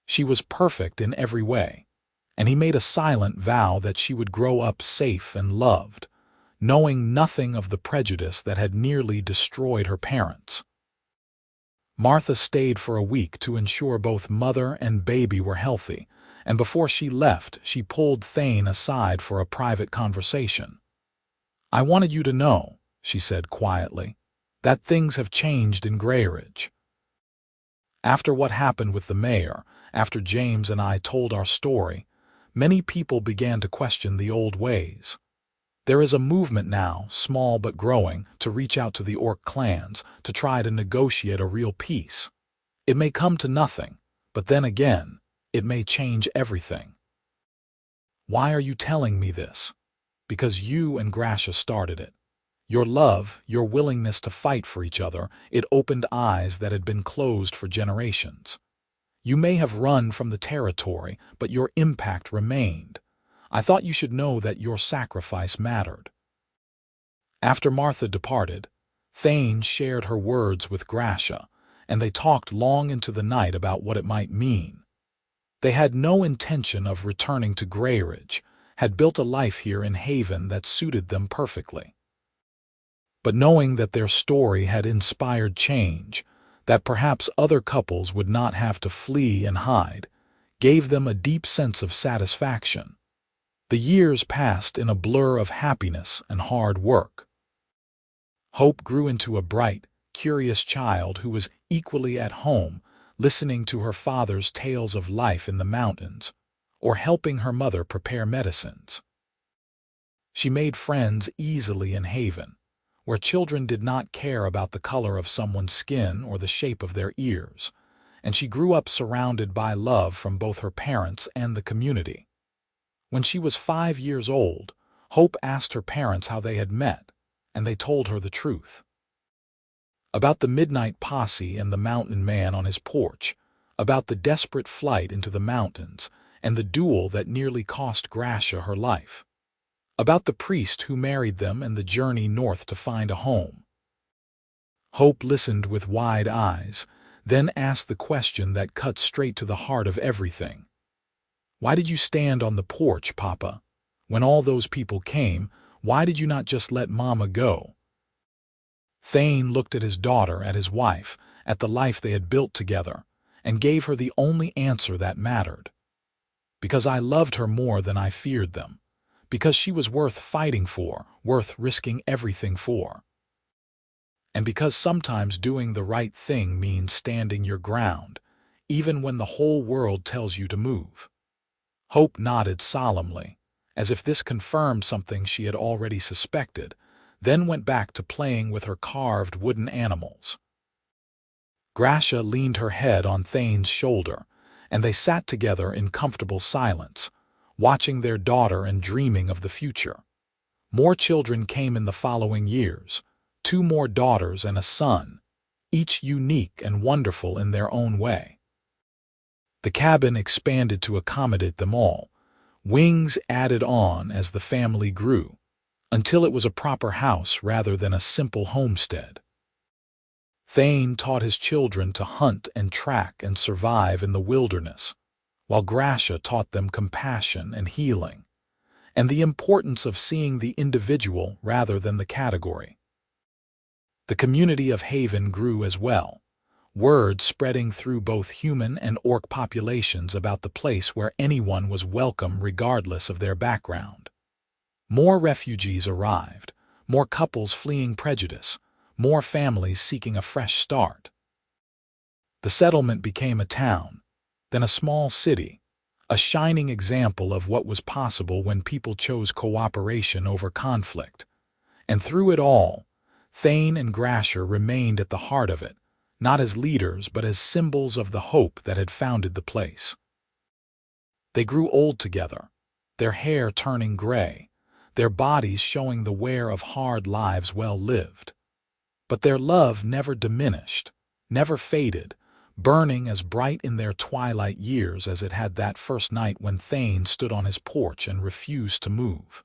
She was perfect in every way, and he made a silent vow that she would grow up safe and loved, knowing nothing of the prejudice that had nearly destroyed her parents. Martha stayed for a week to ensure both mother and baby were healthy, and before she left, she pulled Thane aside for a private conversation. "I wanted you to know," she said quietly, "that things have changed in Greyridge. After what happened with the mayor, after James and I told our story, many people began to question the old ways. There is a movement now, small but growing, to reach out to the orc clans, to try to negotiate a real peace. It may come to nothing, but then again, it may change everything. Why are you telling me this? Because you and Gracia started it. Your love, your willingness to fight for each other, it opened eyes that had been closed for generations. You may have run from the territory, but your impact remained. I thought you should know that your sacrifice mattered." After Martha departed, Thane shared her words with Gracia, and they talked long into the night about what it might mean. They had no intention of returning to Greyridge, had built a life here in Haven that suited them perfectly. But knowing that their story had inspired change, that perhaps other couples would not have to flee and hide, gave them a deep sense of satisfaction. The years passed in a blur of happiness and hard work. Hope grew into a bright, curious child who was equally at home, listening to her father's tales of life in the mountains, or helping her mother prepare medicines. She made friends easily in Haven, where children did not care about the color of someone's skin or the shape of their ears, and she grew up surrounded by love from both her parents and the community. When she was 5 years old, Hope asked her parents how they had met, and they told her the truth. About the midnight posse and the mountain man on his porch, about the desperate flight into the mountains and the duel that nearly cost Gracia her life, about the priest who married them and the journey north to find a home. Hope listened with wide eyes, then asked the question that cut straight to the heart of everything. "Why did you stand on the porch, Papa? When all those people came, why did you not just let Mama go?" Thane looked at his daughter, at his wife, at the life they had built together, and gave her the only answer that mattered. "Because I loved her more than I feared them. Because she was worth fighting for, worth risking everything for. And because sometimes doing the right thing means standing your ground, even when the whole world tells you to move." Hope nodded solemnly, as if this confirmed something she had already suspected, then went back to playing with her carved wooden animals. Gracia leaned her head on Thane's shoulder, and they sat together in comfortable silence, watching their daughter and dreaming of the future. More children came in the following years, 2 more daughters and a son, each unique and wonderful in their own way. The cabin expanded to accommodate them all, wings added on as the family grew, until it was a proper house rather than a simple homestead. Thane taught his children to hunt and track and survive in the wilderness, while Gracia taught them compassion and healing, and the importance of seeing the individual rather than the category. The community of Haven grew as well, word spreading through both human and orc populations about the place where anyone was welcome regardless of their background. More refugees arrived, more couples fleeing prejudice, more families seeking a fresh start. The settlement became a town, then a small city, a shining example of what was possible when people chose cooperation over conflict. And through it all, Thane and Gracia remained at the heart of it, not as leaders but as symbols of the hope that had founded the place. They grew old together, their hair turning gray, their bodies showing the wear of hard lives well lived. But their love never diminished, never faded, burning as bright in their twilight years as it had that first night when Thane stood on his porch and refused to move.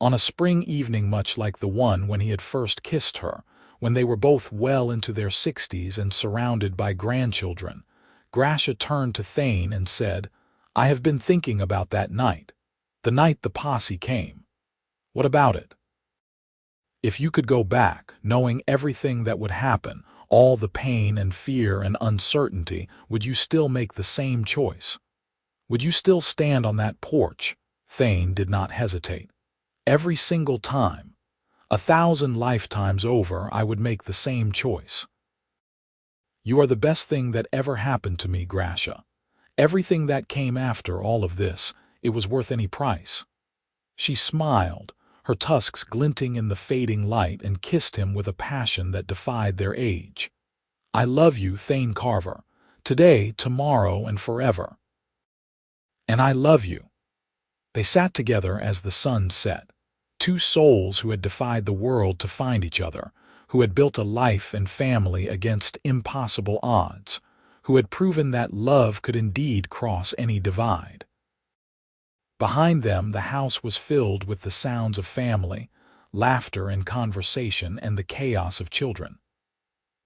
On a spring evening much like the one when he had first kissed her, when they were both well into their 60s and surrounded by grandchildren, Gracia turned to Thane and said, "I have been thinking about that night. The night the posse came. What about it? If you could go back, knowing everything that would happen, all the pain and fear and uncertainty, would you still make the same choice? Would you still stand on that porch?" Thane did not hesitate. "Every single time. 1,000 lifetimes over, I would make the same choice. You are the best thing that ever happened to me, Gracia. Everything that came after all of this, it was worth any price." She smiled, her tusks glinting in the fading light, and kissed him with a passion that defied their age. "I love you, Thane Carver, today, tomorrow, and forever. And I love you." They sat together as the sun set, two souls who had defied the world to find each other, who had built a life and family against impossible odds, who had proven that love could indeed cross any divide. Behind them, the house was filled with the sounds of family, laughter and conversation, and the chaos of children.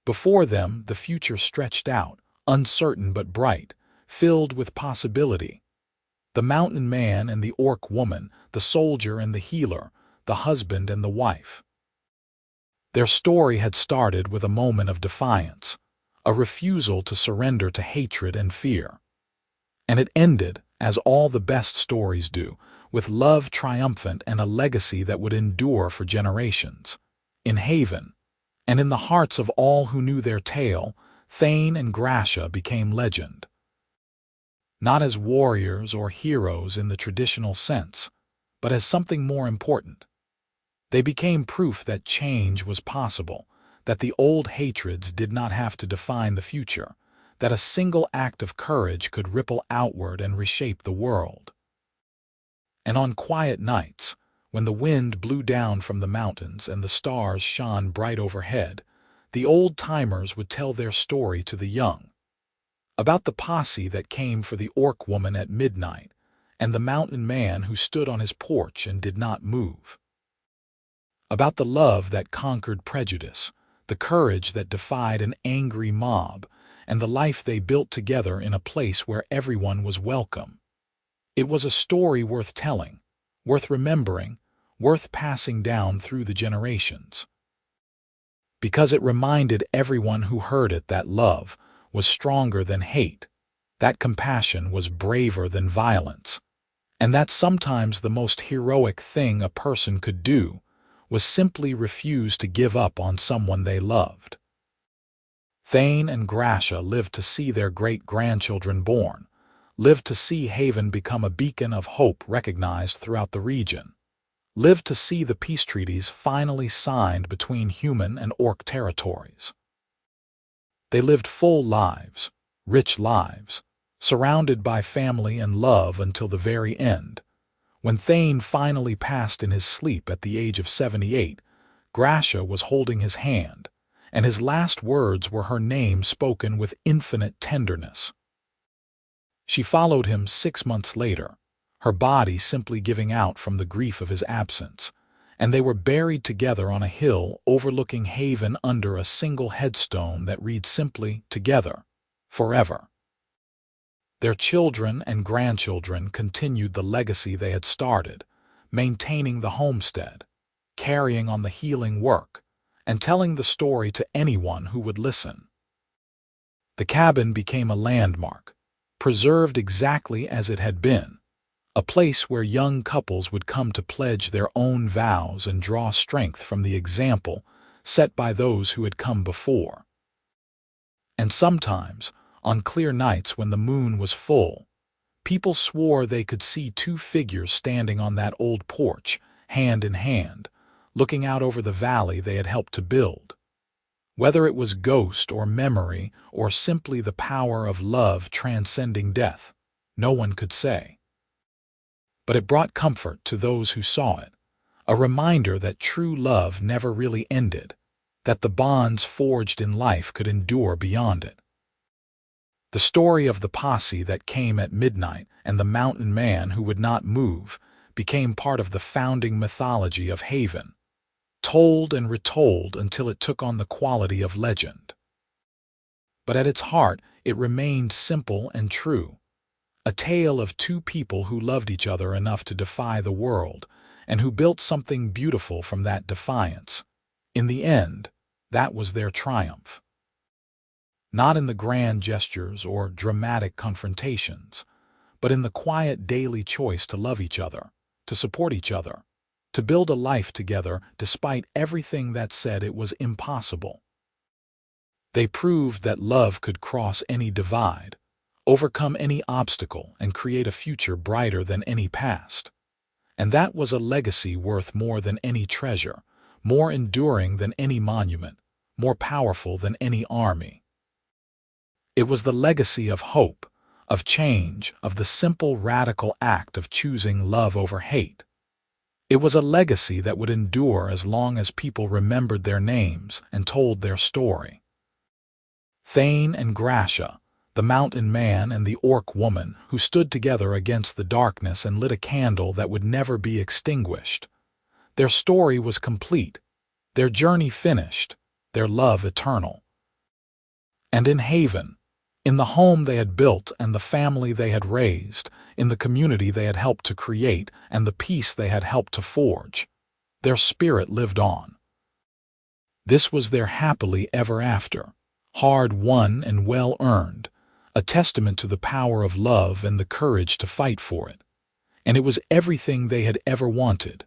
Before them, the future stretched out, uncertain but bright, filled with possibility. The mountain man and the orc woman, the soldier and the healer, the husband and the wife. Their story had started with a moment of defiance, a refusal to surrender to hatred and fear. And it ended, as all the best stories do, with love triumphant and a legacy that would endure for generations. In Haven, and in the hearts of all who knew their tale, Thane and Gracia became legend. Not as warriors or heroes in the traditional sense, but as something more important. They became proof that change was possible, that the old hatreds did not have to define the future, that a single act of courage could ripple outward and reshape the world. And on quiet nights, when the wind blew down from the mountains and the stars shone bright overhead, the old-timers would tell their story to the young. About the posse that came for the orc woman at midnight, and the mountain man who stood on his porch and did not move. About the love that conquered prejudice, the courage that defied an angry mob, and the life they built together in a place where everyone was welcome. It was a story worth telling, worth remembering, worth passing down through the generations. Because it reminded everyone who heard it that love was stronger than hate, that compassion was braver than violence, and that sometimes the most heroic thing a person could do was simply refuse to give up on someone they loved. Thane and Gracia lived to see their great-grandchildren born, lived to see Haven become a beacon of hope recognized throughout the region, lived to see the peace treaties finally signed between human and orc territories. They lived full lives, rich lives, surrounded by family and love until the very end. When Thane finally passed in his sleep at the age of 78, Gracia was holding his hand, and his last words were her name spoken with infinite tenderness. She followed him 6 months later, her body simply giving out from the grief of his absence, and they were buried together on a hill overlooking Haven under a single headstone that read simply, "Together, forever." Their children and grandchildren continued the legacy they had started, maintaining the homestead, carrying on the healing work, and telling the story to anyone who would listen. The cabin became a landmark, preserved exactly as it had been, a place where young couples would come to pledge their own vows and draw strength from the example set by those who had come before. And sometimes, on clear nights when the moon was full, people swore they could see two figures standing on that old porch, hand in hand, looking out over the valley they had helped to build. Whether it was ghost or memory or simply the power of love transcending death, no one could say. But it brought comfort to those who saw it, a reminder that true love never really ended, that the bonds forged in life could endure beyond it. The story of the posse that came at midnight and the mountain man who would not move became part of the founding mythology of Haven, told and retold until it took on the quality of legend. But at its heart, it remained simple and true, a tale of two people who loved each other enough to defy the world, and who built something beautiful from that defiance. In the end, that was their triumph. Not in the grand gestures or dramatic confrontations, but in the quiet daily choice to love each other, to support each other, to build a life together despite everything that said it was impossible. They proved that love could cross any divide, overcome any obstacle, and create a future brighter than any past. And that was a legacy worth more than any treasure, more enduring than any monument, more powerful than any army. It was the legacy of hope, of change, of the simple radical act of choosing love over hate. It was a legacy that would endure as long as people remembered their names and told their story. Thane and Gracia, the mountain man and the orc woman who stood together against the darkness and lit a candle that would never be extinguished. Their story was complete, their journey finished, their love eternal. And in Haven, in the home they had built and the family they had raised, in the community they had helped to create and the peace they had helped to forge, their spirit lived on. This was their happily ever after, hard-won and well-earned, a testament to the power of love and the courage to fight for it. And it was everything they had ever wanted,